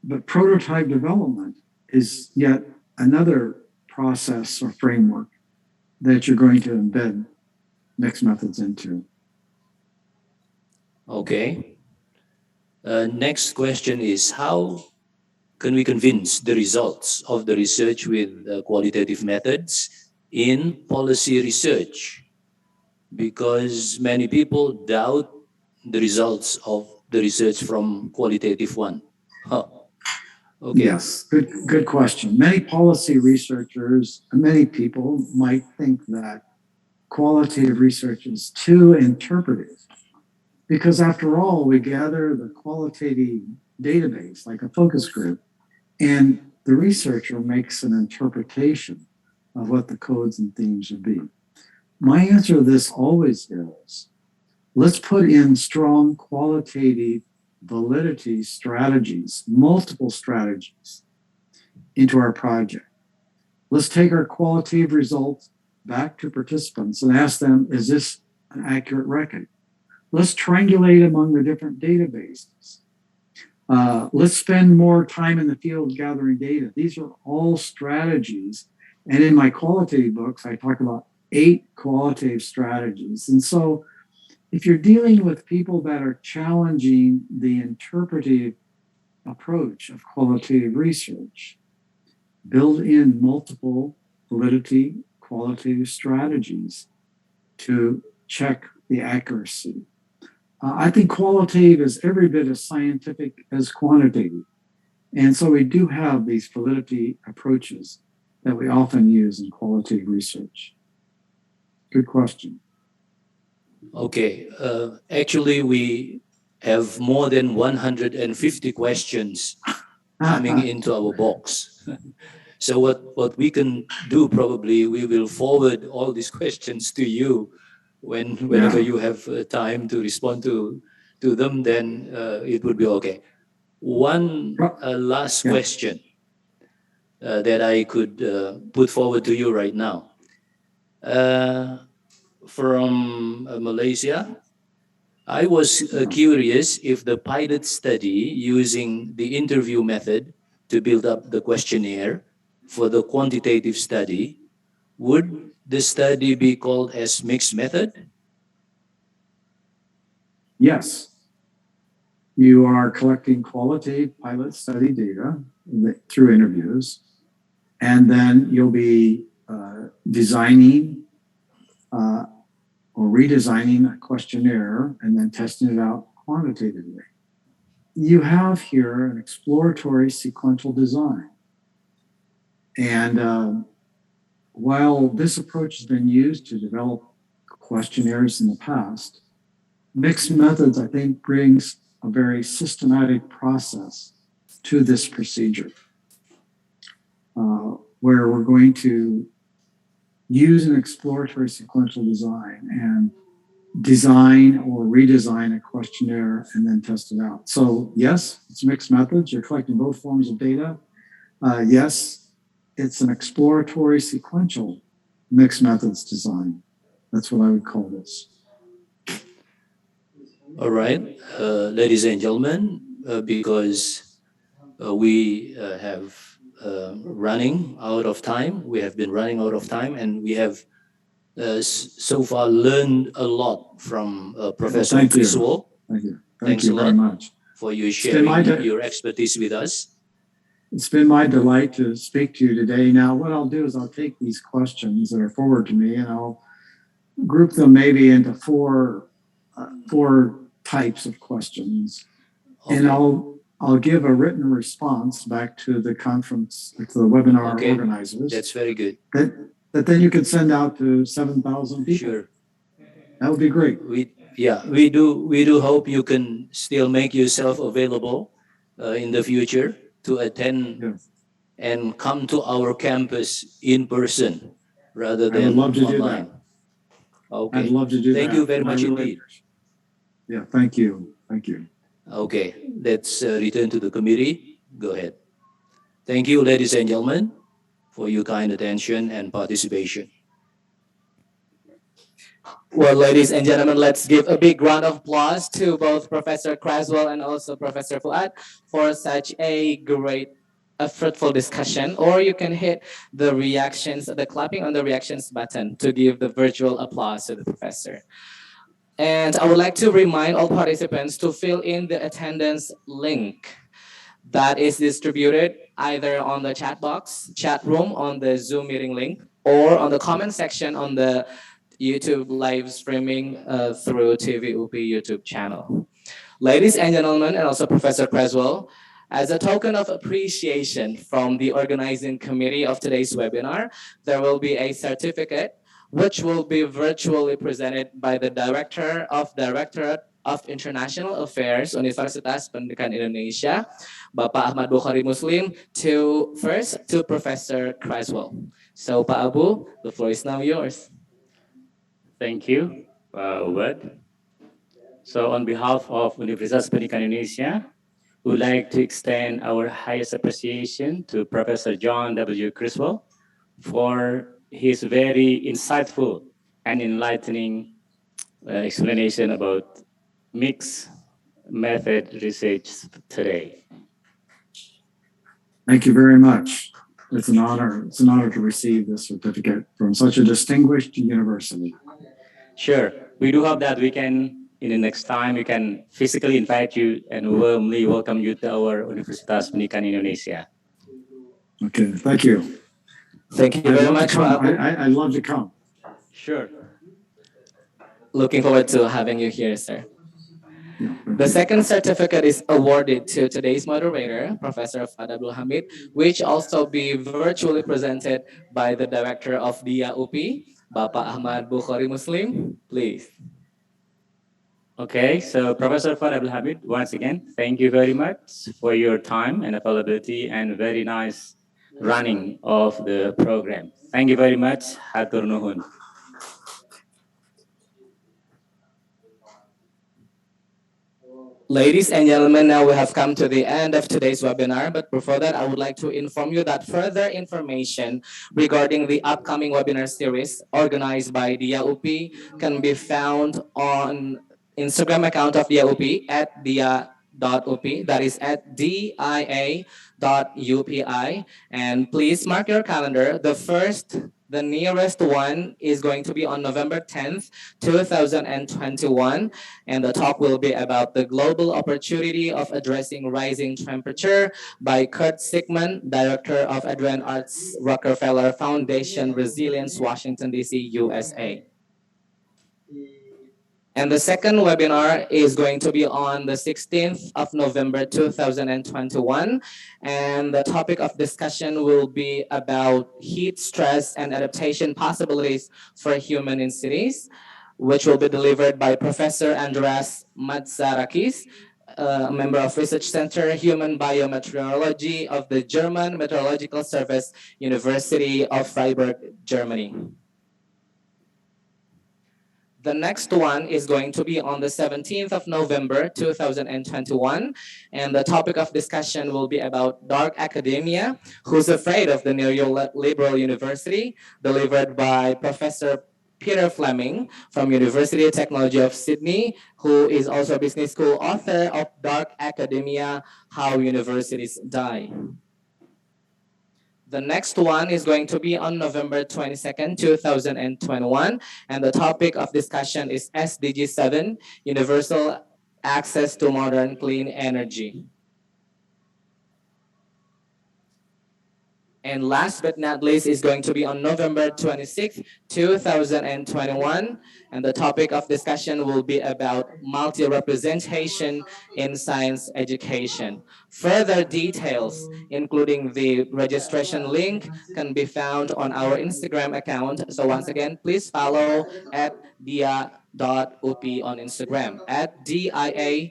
But prototype development is yet another process or framework that you're going to embed mixed methods into. Okay. Next question is, how can we convince the results of the research with qualitative methods in policy research? Because many people doubt the results of the research from qualitative one. Okay. Yes, good question. Many policy researchers, many people might think that qualitative research is too interpretive, because after all, we gather the qualitative database like a focus group, and the researcher makes an interpretation of what the codes and themes should be. My answer to this always is, let's put in strong qualitative validity strategies, multiple strategies into our project. Let's take our qualitative results back to participants and ask them, is this an accurate record? Let's triangulate among the different databases. Let's spend more time in the field gathering data. These are all strategies. And in my qualitative books, I talk about 8 qualitative strategies. And so if you're dealing with people that are challenging the interpretive approach of qualitative research, build in multiple validity qualitative strategies to check the accuracy. I think qualitative is every bit as scientific as quantitative. And so we do have these validity approaches that we often use in qualitative research. Good question. Okay. Actually, we have more than 150 questions coming into our box. So what we can do, probably we will forward all these questions to you whenever you have time to respond to them, then it would be okay. One last question that I could put forward to you right now. From Malaysia, I was curious if the pilot study using the interview method to build up the questionnaire for the quantitative study, would the study be called as mixed method? Yes. You are collecting qualitative pilot study data through interviews, and then you'll be designing or redesigning a questionnaire and then testing it out quantitatively. You have here an exploratory sequential design. And while this approach has been used to develop questionnaires in the past, mixed methods, I think, brings a very systematic process to this procedure, where we're going to use an exploratory sequential design and design or redesign a questionnaire and then test it out. So yes, it's mixed methods. You're collecting both forms of data. Yes, it's an exploratory sequential mixed methods design. That's what I would call this. All right, ladies and gentlemen, because we have running out of time, we have been running out of time, and we have so far learned a lot from Professor Thank you. Criswell. Thank you. Thanks you a very lot much. for you been my sharing day. your expertise with us. It's been my delight to speak to you today. Now, what I'll do is I'll take these questions that are forwarded to me and I'll group them maybe into four types of questions. Okay. And I'll give a written response back to the conference, to the webinar Okay. organizers. That's very good. That then you can send out to 7,000 people. Sure. That would be great. We do hope you can still make yourself available in the future to attend and come to our campus in person rather I would than love to do online. Okay. I'd love to do that. Thank you very I much really- indeed. Yeah, thank you. Thank you. Okay, let's return to the committee. Go ahead. Thank you, ladies and gentlemen, for your kind attention and participation. Well, ladies and gentlemen, let's give a big round of applause to both Professor Criswell and also Professor Fuad for such a great, fruitful discussion. Or you can hit the reactions, the clapping on the reactions button to give the virtual applause to the professor. And I would like to remind all participants to fill in the attendance link that is distributed either on the chat box, chat room on the Zoom meeting link, or on the comment section on the YouTube live streaming through TVUP YouTube channel. Ladies and gentlemen, and also Professor Criswell, as a token of appreciation from the organizing committee of today's webinar, there will be a certificate which will be virtually presented by the Director of Directorate of International Affairs, Universitas Pendidikan Indonesia, Bapak Ahmad Bukhari Muslim, to Professor Criswell. So, Pak Abu, the floor is now yours. Thank you, Ubed. So on behalf of Universitas Pendidikan Indonesia, we would like to extend our highest appreciation to Professor John W. Criswell for his very insightful and enlightening explanation about mixed method research today. Thank you very much. It's an honor. It's an honor to receive this certificate from such a distinguished university. Sure, we do hope that we can, in the next time, we can physically invite you and warmly welcome you to our Universitas Pendidikan Indonesia. Okay, thank you. Thank you I'd very love to much, come. Pak Abu. I'd love to come. Sure. Looking forward to having you here, sir. Yeah, The second certificate is awarded to today's moderator, Professor Fuad Abdul Hamid, which also be virtually presented by the director of DIA UPI, Bapak Ahmad Bukhari Muslim. Please. Okay, so Professor Fuad Abdul Hamid, once again, thank you very much for your time and availability and very nice running of the program. Thank you very much. Hatur nuhun. Ladies and gentlemen, now we have come to the end of today's webinar. But before that, I would like to inform you that further information regarding the upcoming webinar series organized by DIA UPI can be found on Instagram account of DIA UPI at dia.upi, that is at dia.upi. And please mark your calendar. The nearest one is going to be on November 10th, 2021. And the talk will be about the global opportunity of addressing rising temperature by Kurt Sigmund, Director of Adrian Arts Rockefeller Foundation, Resilience, Washington, D.C., USA. And the second webinar is going to be on the 16th of November, 2021. And the topic of discussion will be about heat stress and adaptation possibilities for human in cities, which will be delivered by Professor Andreas Matsarakis, a member of Research Center Human Biometeorology of the German Meteorological Service, University of Freiburg, Germany. The next one is going to be on the 17th of November, 2021. And the topic of discussion will be about dark academia, who's afraid of the neoliberal university, delivered by Professor Peter Fleming from University of Technology of Sydney, who is also a business school author of Dark Academia, How Universities Die. The next one is going to be on November 22nd, 2021. And the topic of discussion is SDG 7, Universal Access to Modern Clean Energy. And last but not least is going to be on November 26th, 2021. And the topic of discussion will be about multi-representation in science education. Further details, including the registration link, can be found on our Instagram account. So once again, please follow at dia.upi on Instagram, at dia.upi.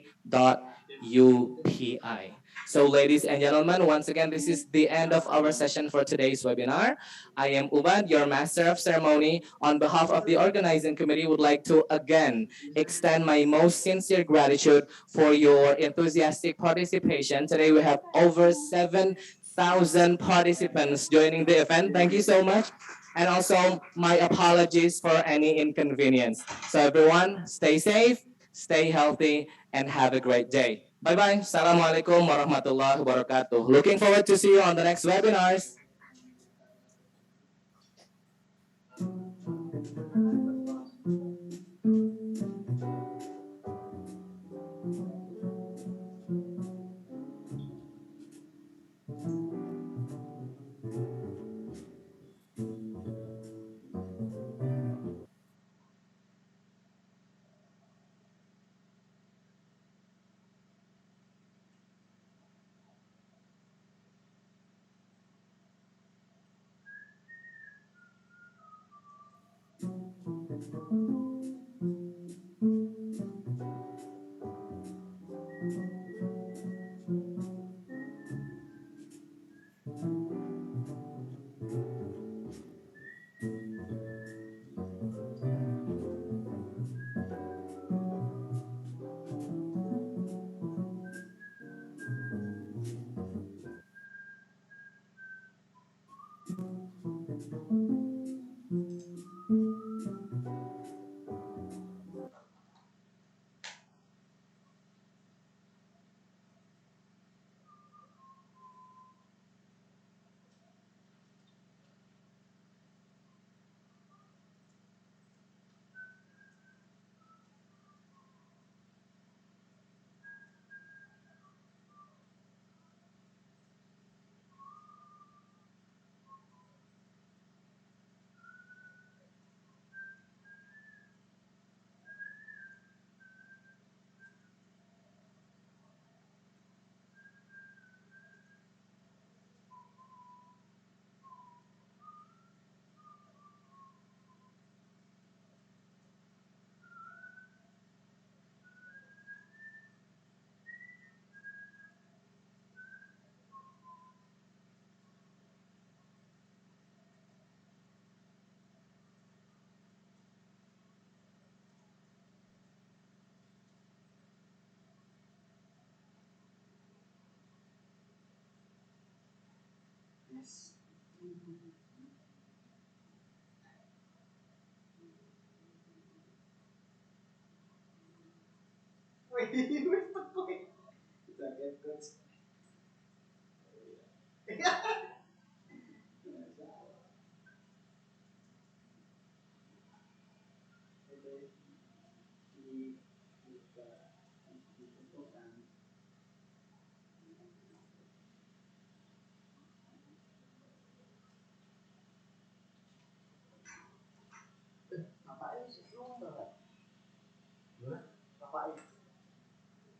So ladies and gentlemen, once again, this is the end of our session for today's webinar. I am Ubad, your Master of Ceremony. On behalf of the organizing committee, would like to again extend my most sincere gratitude for your enthusiastic participation. Today we have over 7,000 participants joining the event. Thank you so much. And also my apologies for any inconvenience. So everyone, stay safe, stay healthy, and have a great day. Bye-bye. Assalamualaikum warahmatullahi wabarakatuh. Looking forward to see you on the next webinars.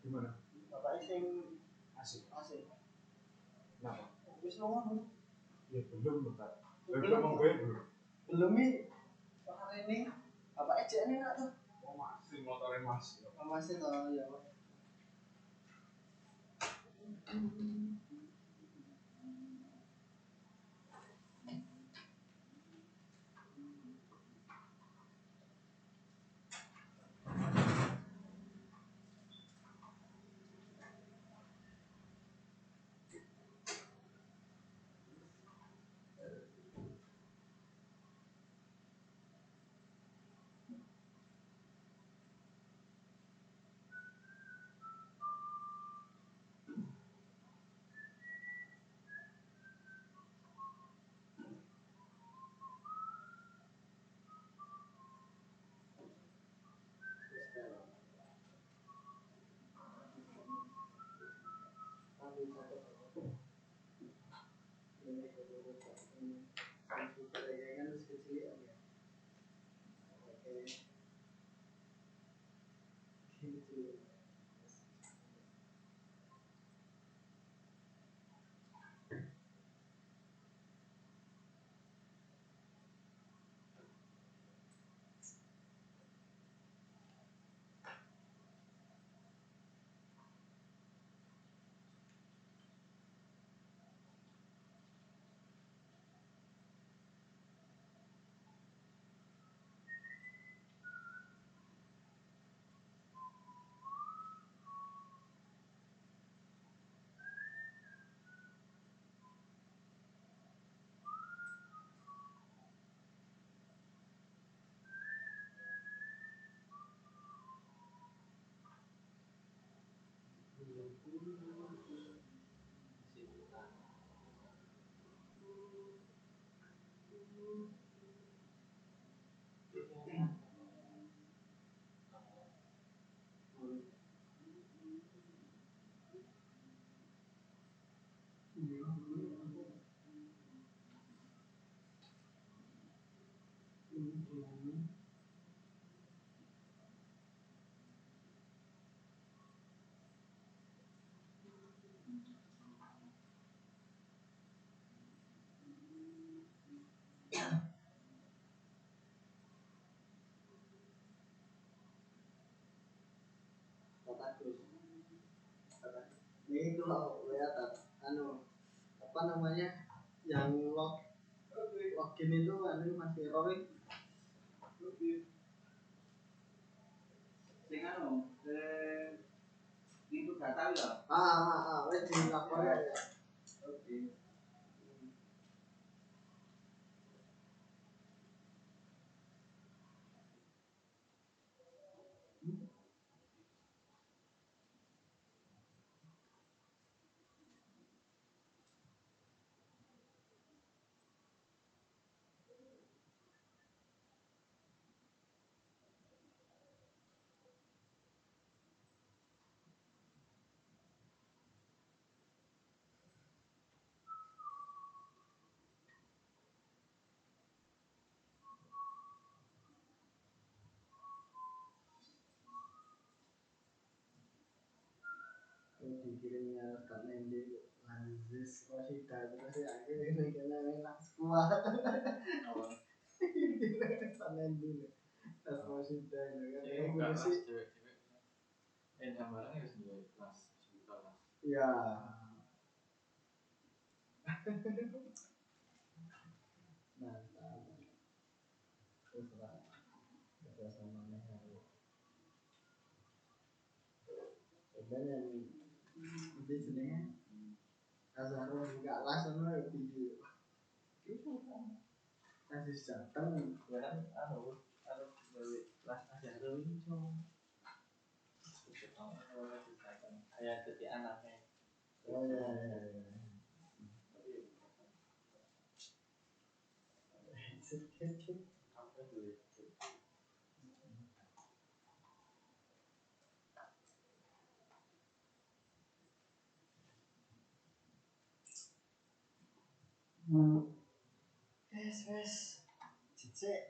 Gimana? Asik. Ya belum loh kak. Belum mau gue belum. Oh masih motornya masih. Kasih datang kan lah aja ini cuma kayak jadi anaknya. Oh ya ya ya. Apa dulu? Wes cicek.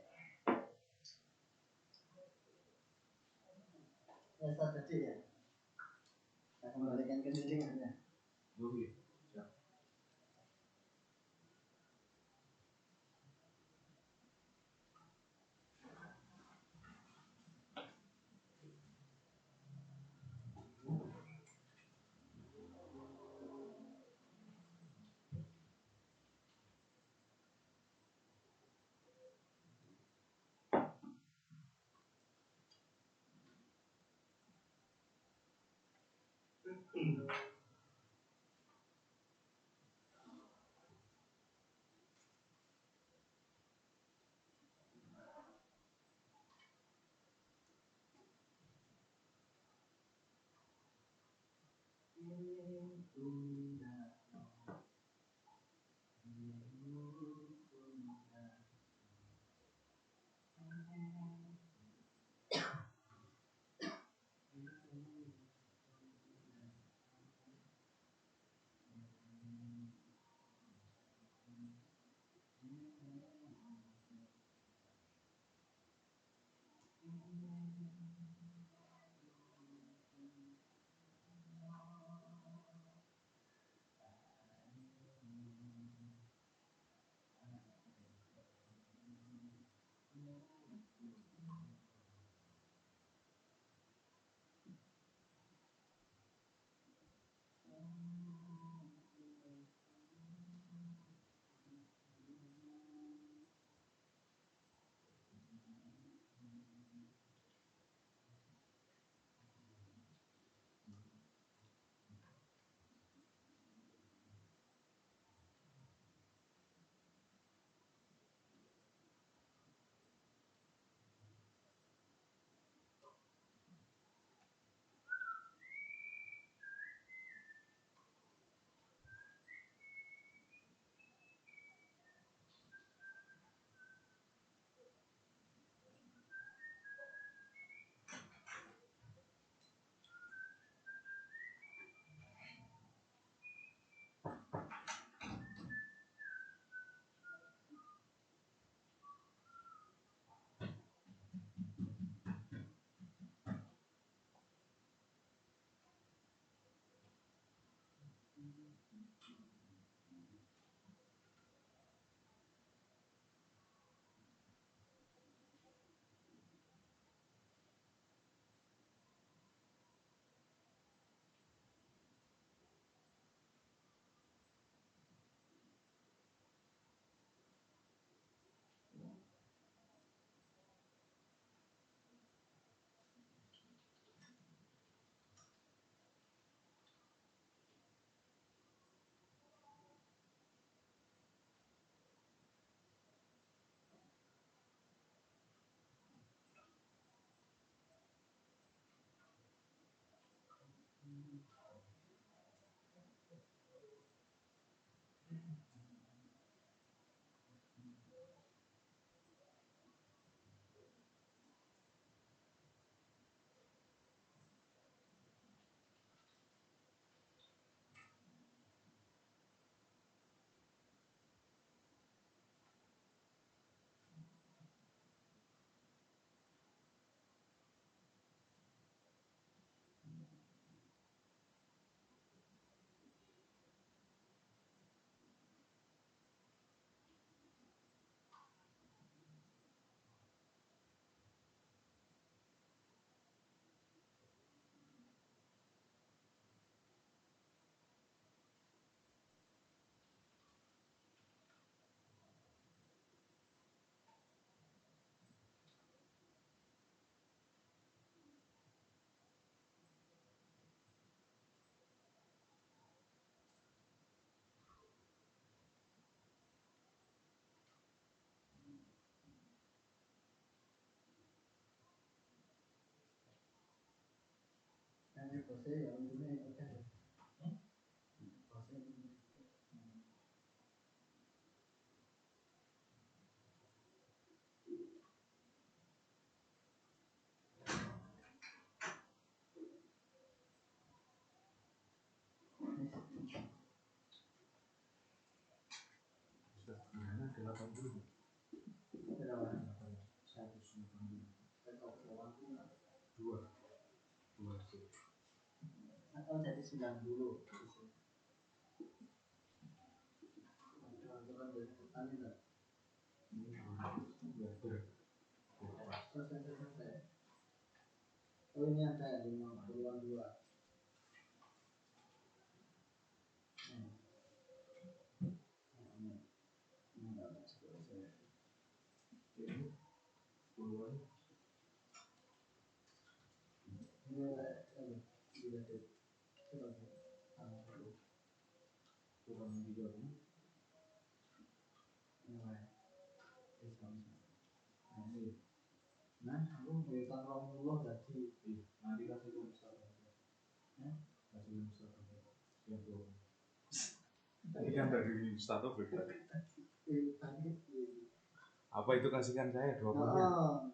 Wes tadi ya. Saya kembalikan ke dindingnya. Oh iya. Ini kan dari status apa itu kasihkan saya 20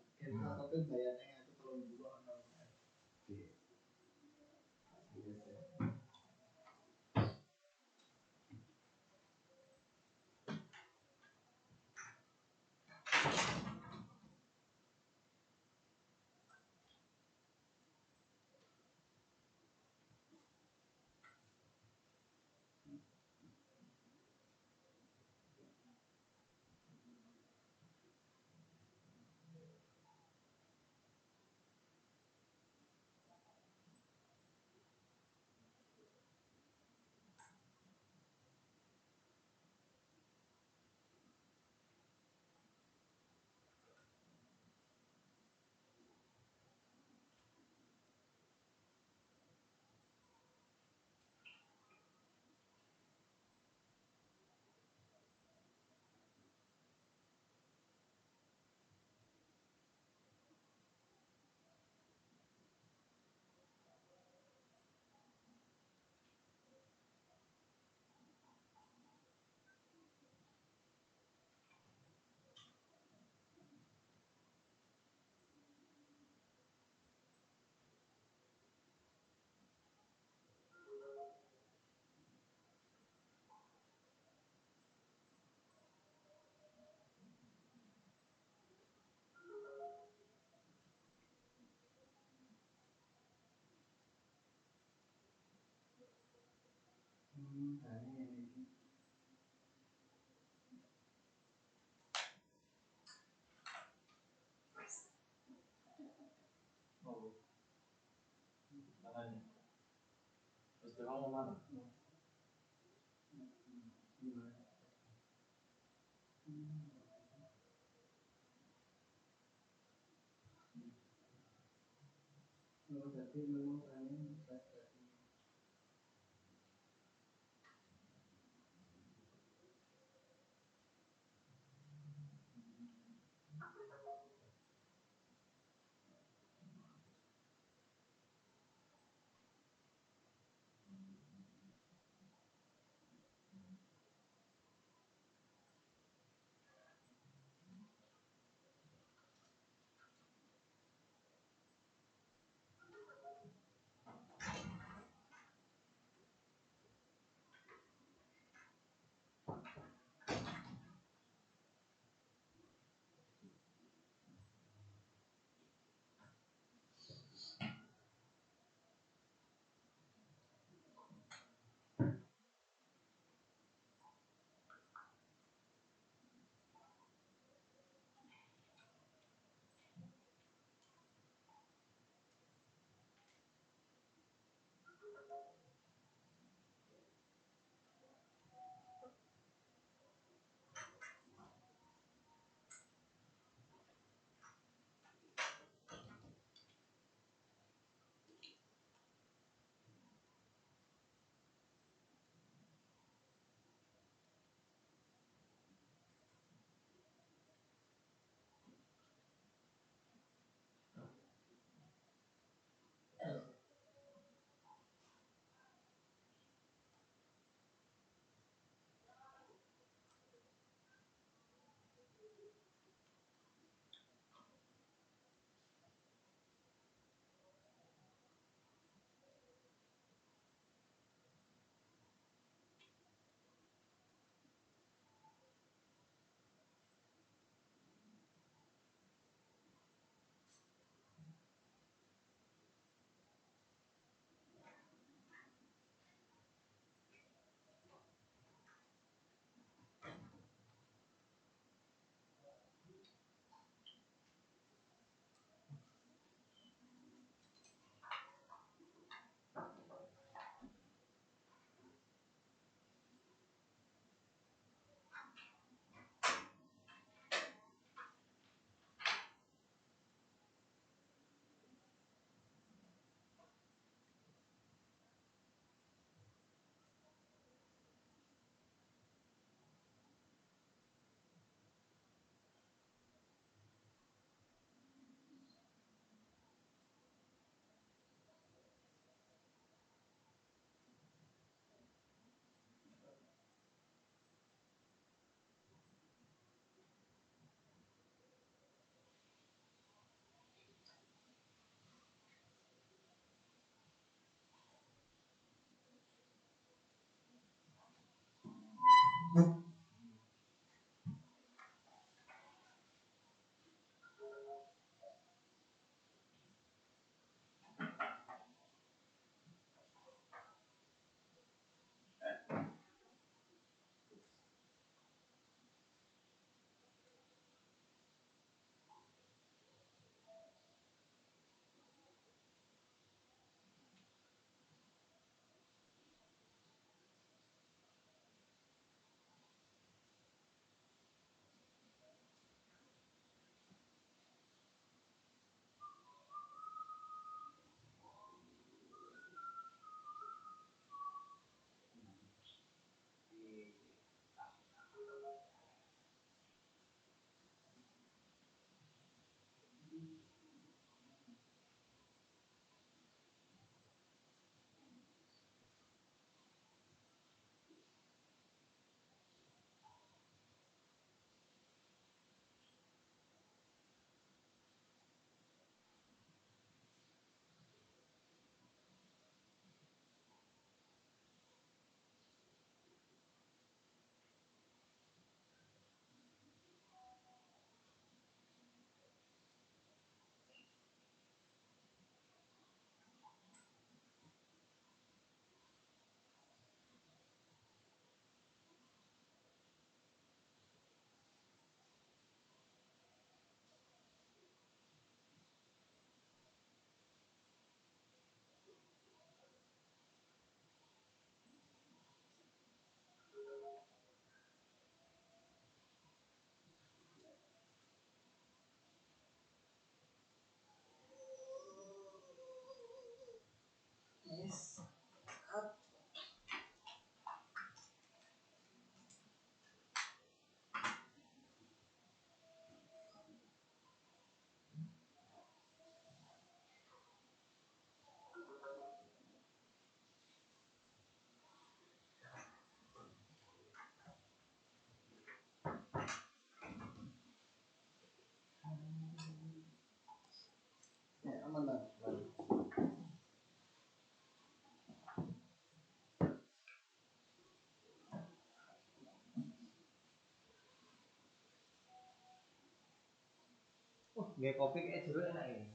Nggak kopi kayak jeruk enak ini.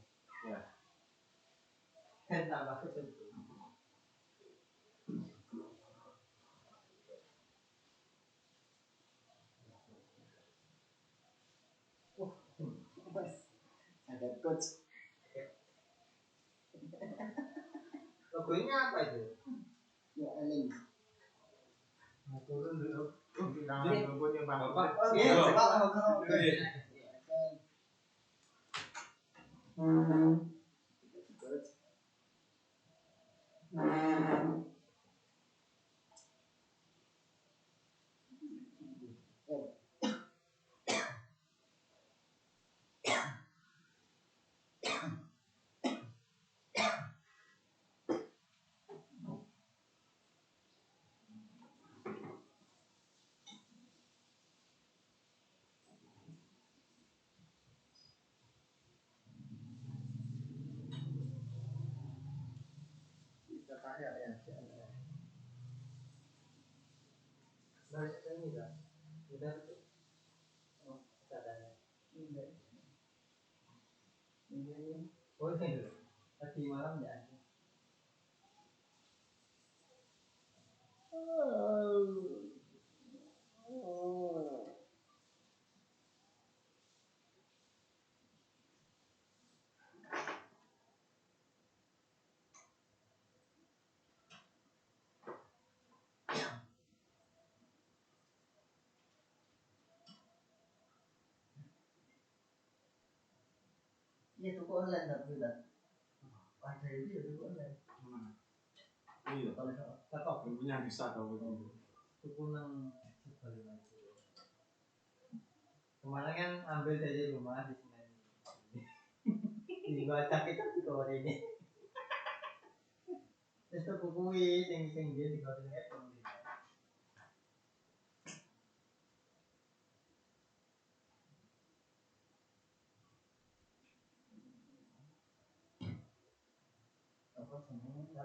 Ya. Kan tambah kesentuh. Ada coach. Logonya apa itu? Ya, Eling. Nah, turun dulu. Jangan logonya Bapak. Iya, Bapak. Kita kaya ya. Nah, ini dah. Udah tuh. Oh, katanya. Ini. Oh, ini dulu. Tadi malam ya. Iya, tuh kok online tak bilang. Ada itu ya tuh online. Iya, kalau tak punya bisa tahu begitu. Tuh nang sebalik itu. Kemarin kan ambil dari rumah di sini. Di baca kita di bawah ini. Terus tuh kukui sing dia di bawah ini tuh. Apa semuanya?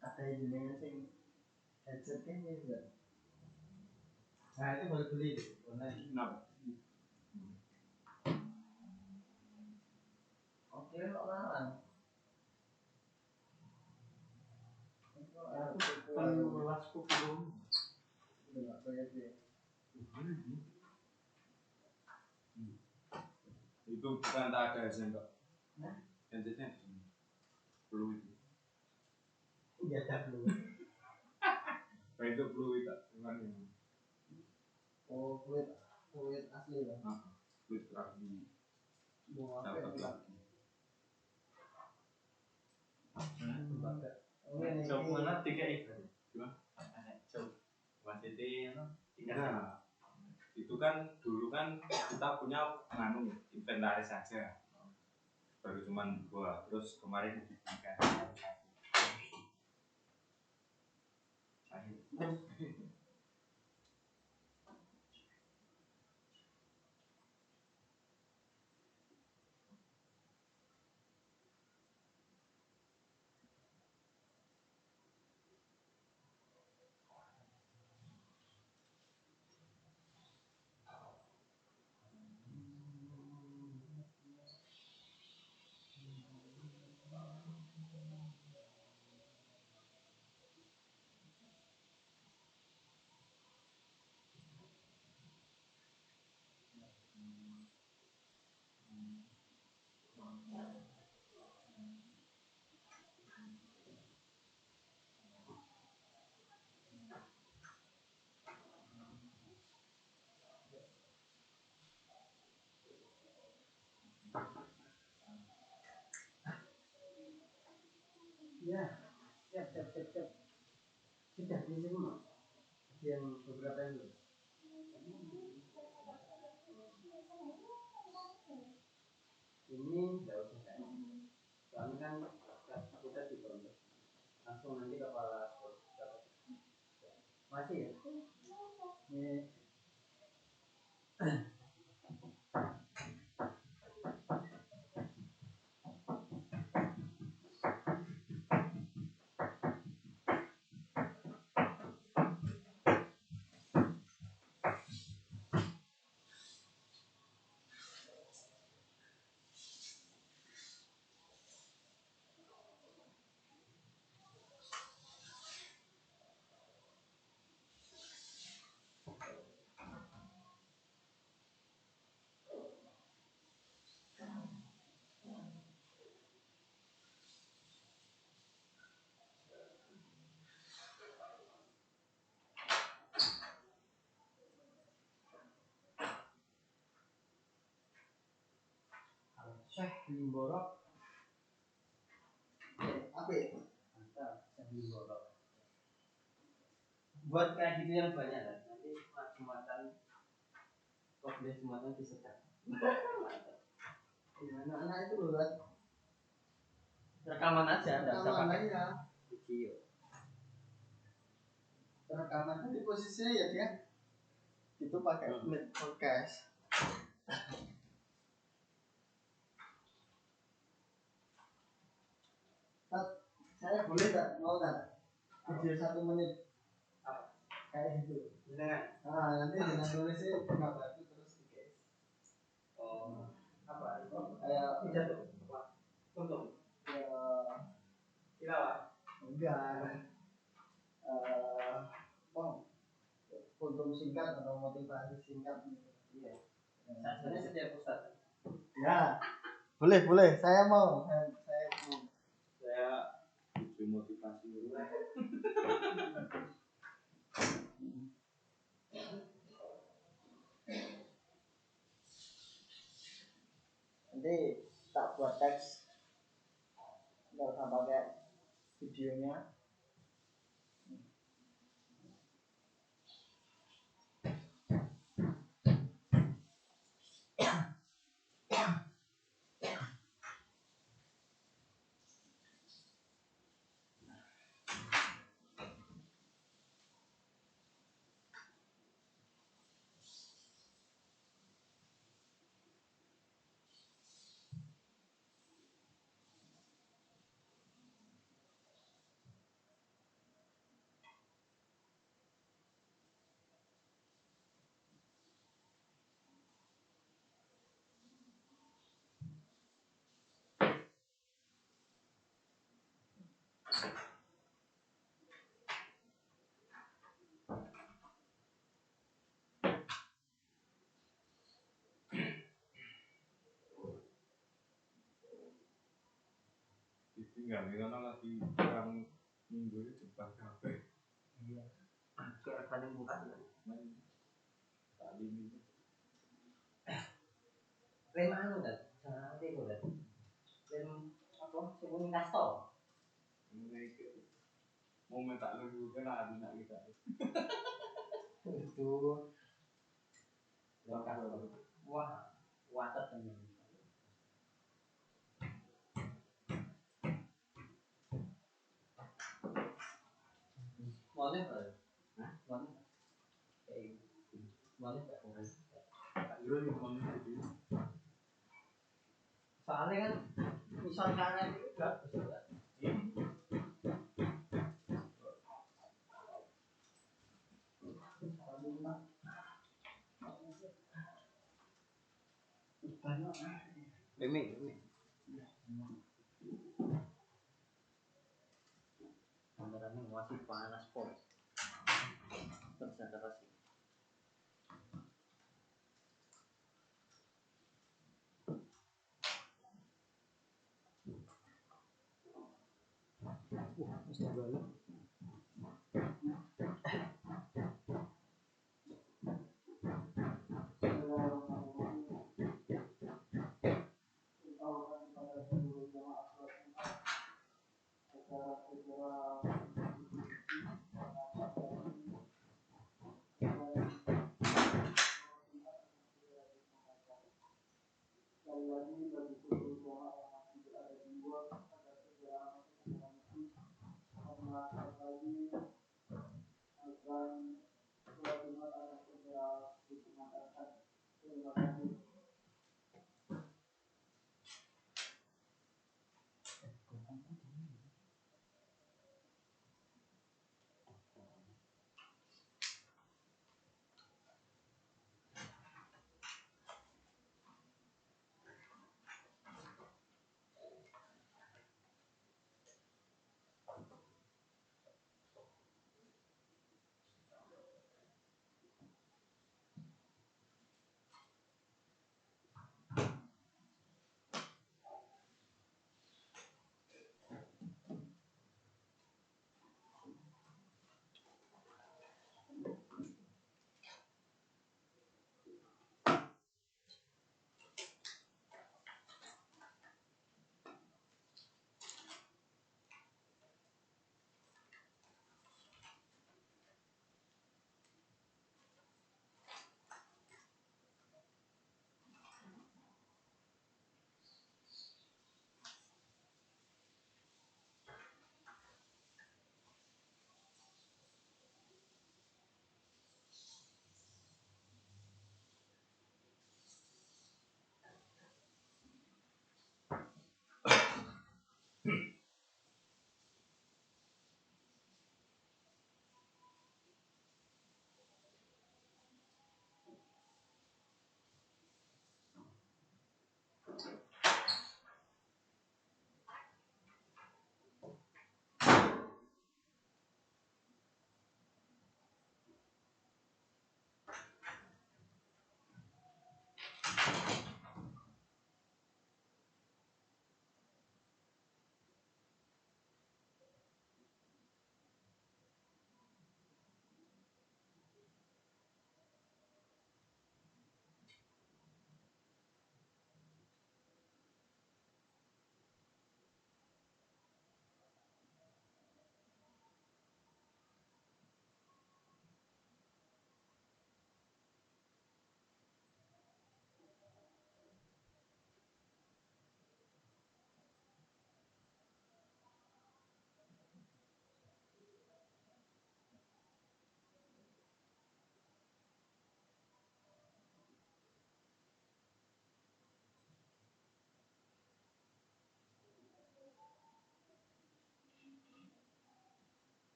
Ada jenengan sing headset ini enggak? Nah itu baru beli online. Kenapa? Oke, kok larang? Kan welas kok belum. Enggak bayar dia. Itu bukan tak ada sendok. Headsetnya perlu itu. Iya, tak perlu. Itu perlu itu gimana? Oh, kulit asli ya. Kulit lagi. Dapat lagi. Coba mana tiga itu? Gimana? Coba. Wasiti nah, itu kan dulu kan kita punya nganu inventaris saja. Baru cuman 2. Terus kemarin diberikan. Ya, siap, siap, siap, siap. Sudah di semua. Yang beberapa itu. Ini nggak usah kan? Soalnya kan kita di pondok. Langsung nanti kepala sekolah. Masih ya? Ini Syekh Limborok. Apa ya? Mantap, Syekh Limborok. Buat kayak gitu yang banyak kan. Nanti Jumatan, kok Jumatan disekat. Mantap. Gimana anak itu loh kan? Rekaman aja, nggak usah pakai video. Rekaman tadi posisinya ya dia itu pakai podcast. Saya boleh tak mau tak video 1 menit kayak gitu dengan nanti dengan tulisnya pendapat itu terus guys. Oh apa kayak pidato apa untung ya tilawah enggak mau untung singkat atau motivasi singkat gitu. Iya sebenarnya setiap ustadz ya boleh saya mau saya tujuh motivasi dulu. nanti tak buat teks nggak usah pakai videonya. Ditinggal karena lagi perang minggu itu depan kafe. Iya kayak paling bukan Tadi minggu. rem anu kan jangan itu kan rem apa sebelum kastol Mau minta lu juga lah nak kita. itu rem kastol wah watet temen boleh kan boleh kayak boleh tak Lu yang mau itu. soalnya kan misal kanan itu bagus kan Demi Kameranya masih panas pol konsentrasi mesti balik sekali lagi bagi seluruh jamaah yang masih berada di luar agar segera masuk ke dalam masjid karena saat lagi azan sholat Jumat akan segera dikumandangkan. Terima kasih.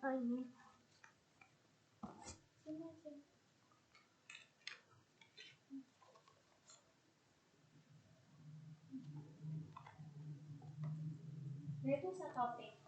Oh ini. Sini aja. Dia itu satu topik.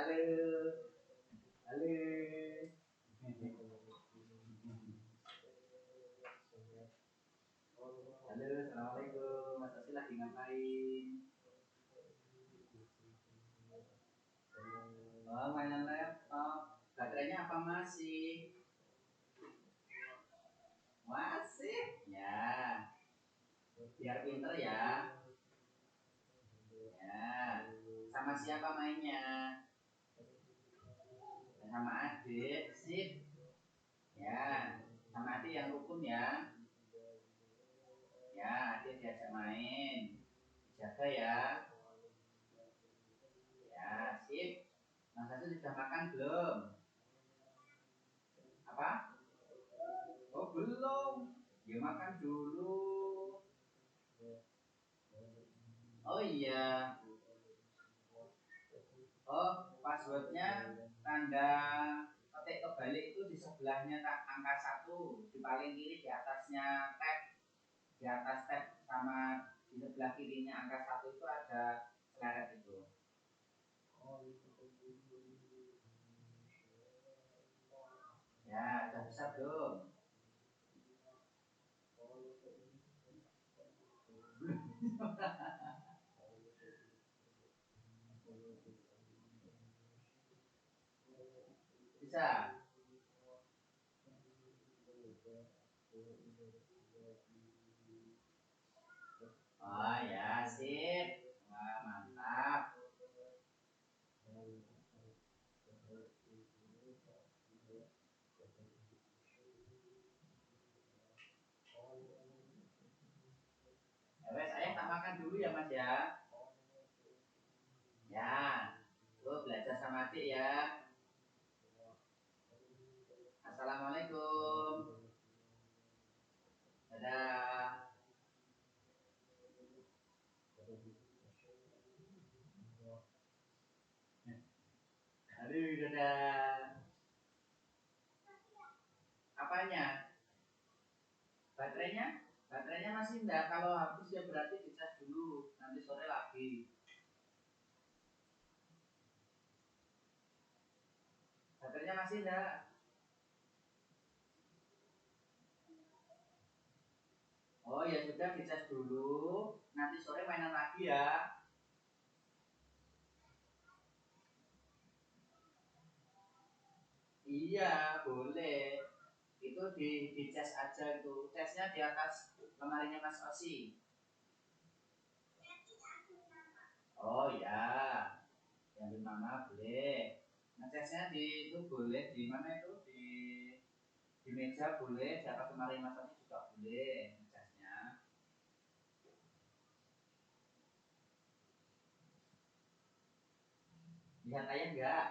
Halo. Halo. Halo, assalamualaikum. Mas Osi lagi ngapain? Oh, mainan laptop. Baterainya apa masih? Masih? Ya. Biar pinter ya. Ya. Sama siapa mainnya? Sama adik. Sip. Ya. Sama adik yang rukun ya. Ya, adik diajak main. Jaga ya. Ya, sip. Mas Asu sudah makan belum? Apa? Oh, belum. Ya makan dulu. Oh iya. Oh, passwordnya tanda ketik kebalik itu di sebelahnya angka 1, di paling kiri di atasnya tab, di atas tab sama di sebelah kirinya angka 1 itu ada seleret itu. Ya, udah bisa belum? Bisa. Oh ya, sip. Wah, mantap. Ya wes, saya tak makan dulu ya Mas ya. Ya, tuh belajar sama adik ya. Assalamualaikum. Dadah. Aduh, dadah. Apanya? Baterainya? Baterainya masih enggak. Kalau habis ya berarti dicas dulu. Nanti sore lagi. Baterainya masih enggak. Oh ya sudah, dicas dulu. Nanti sore mainan lagi ya. Iya, boleh. Itu di cas aja itu. Casnya di atas lemarinya Mas Osi. Oh ya, yang di mama boleh. Ngecasnya di itu boleh di mana itu di meja boleh, di atas lemari Mas Osi juga boleh ngecasnya. Lihat ayah enggak?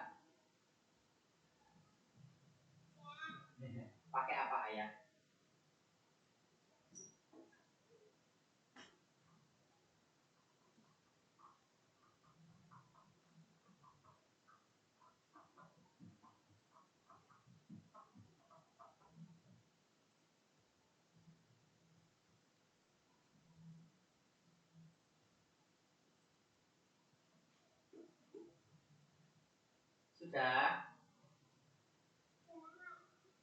Pakai apa ayah? Sudah?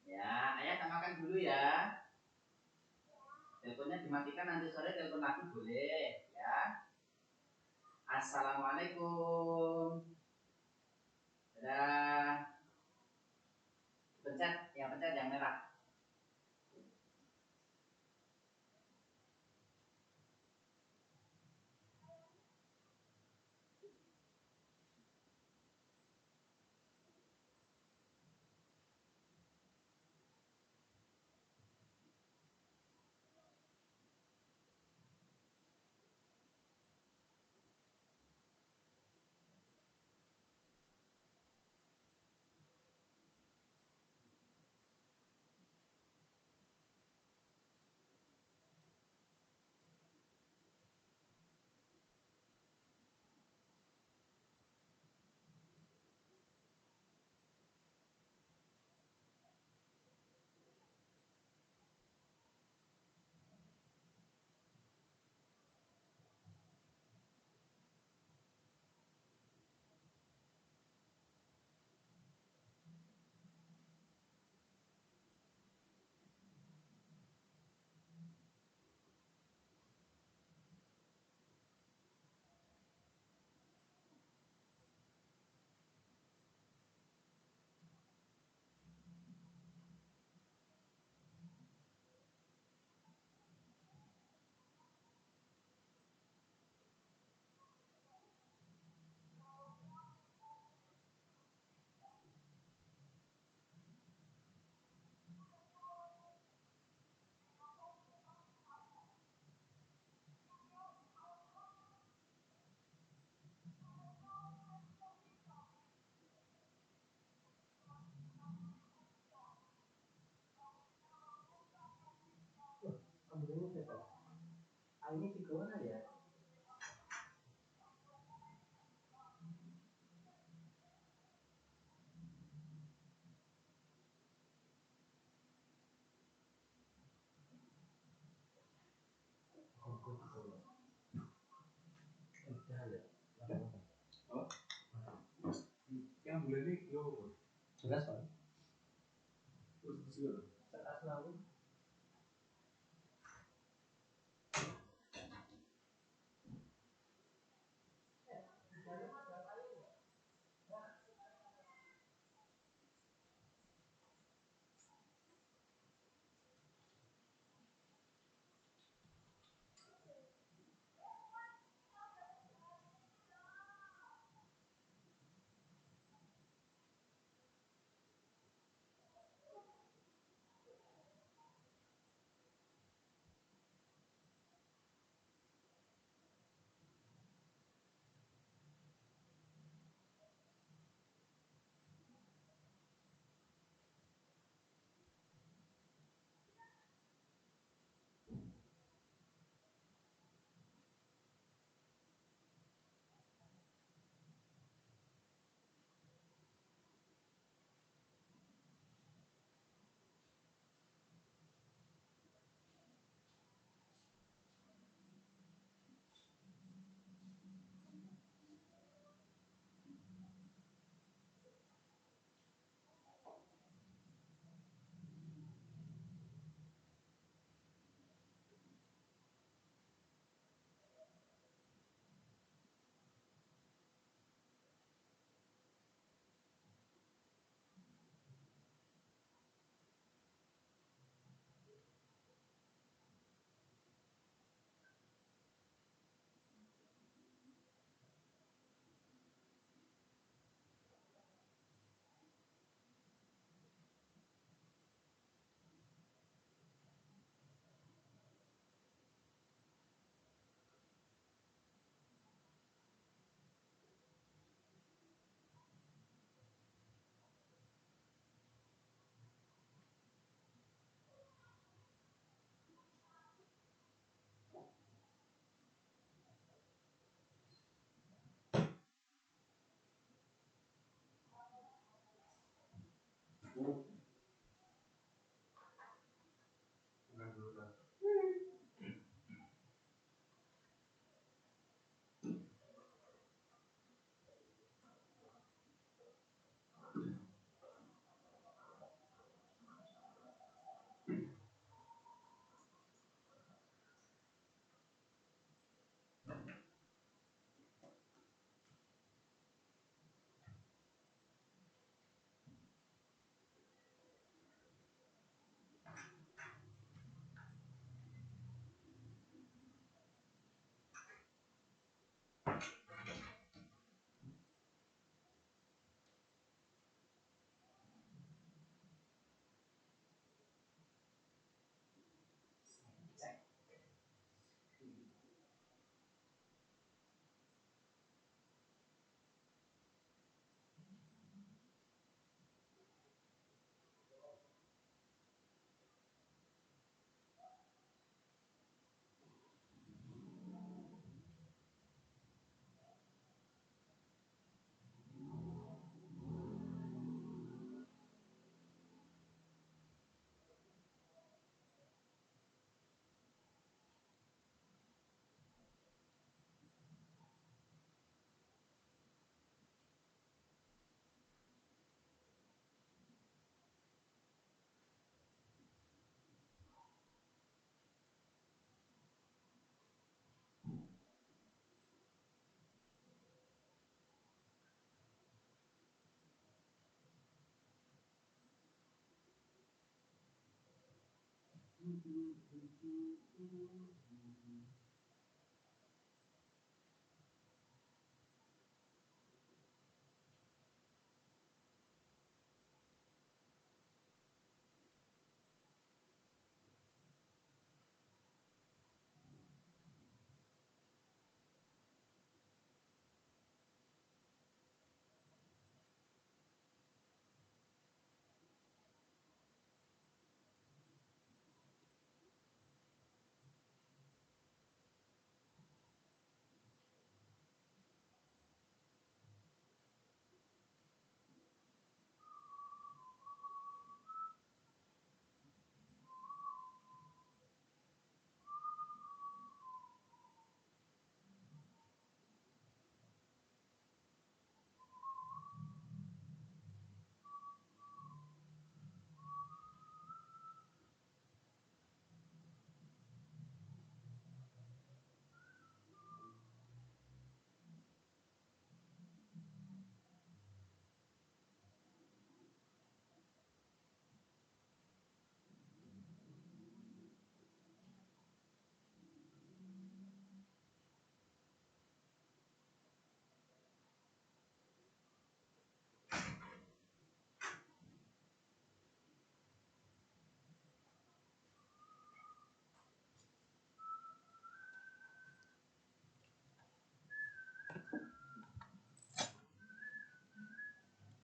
Ya, ayah tak makan dulu ya. Teleponnya dimatikan, nanti sore telepon lagi boleh ya. Assalamualaikum. Dadah. Pencet yang merah. ini di mana ya? Yang bulan ini yo Beras Pak. terus juga. Beras laut.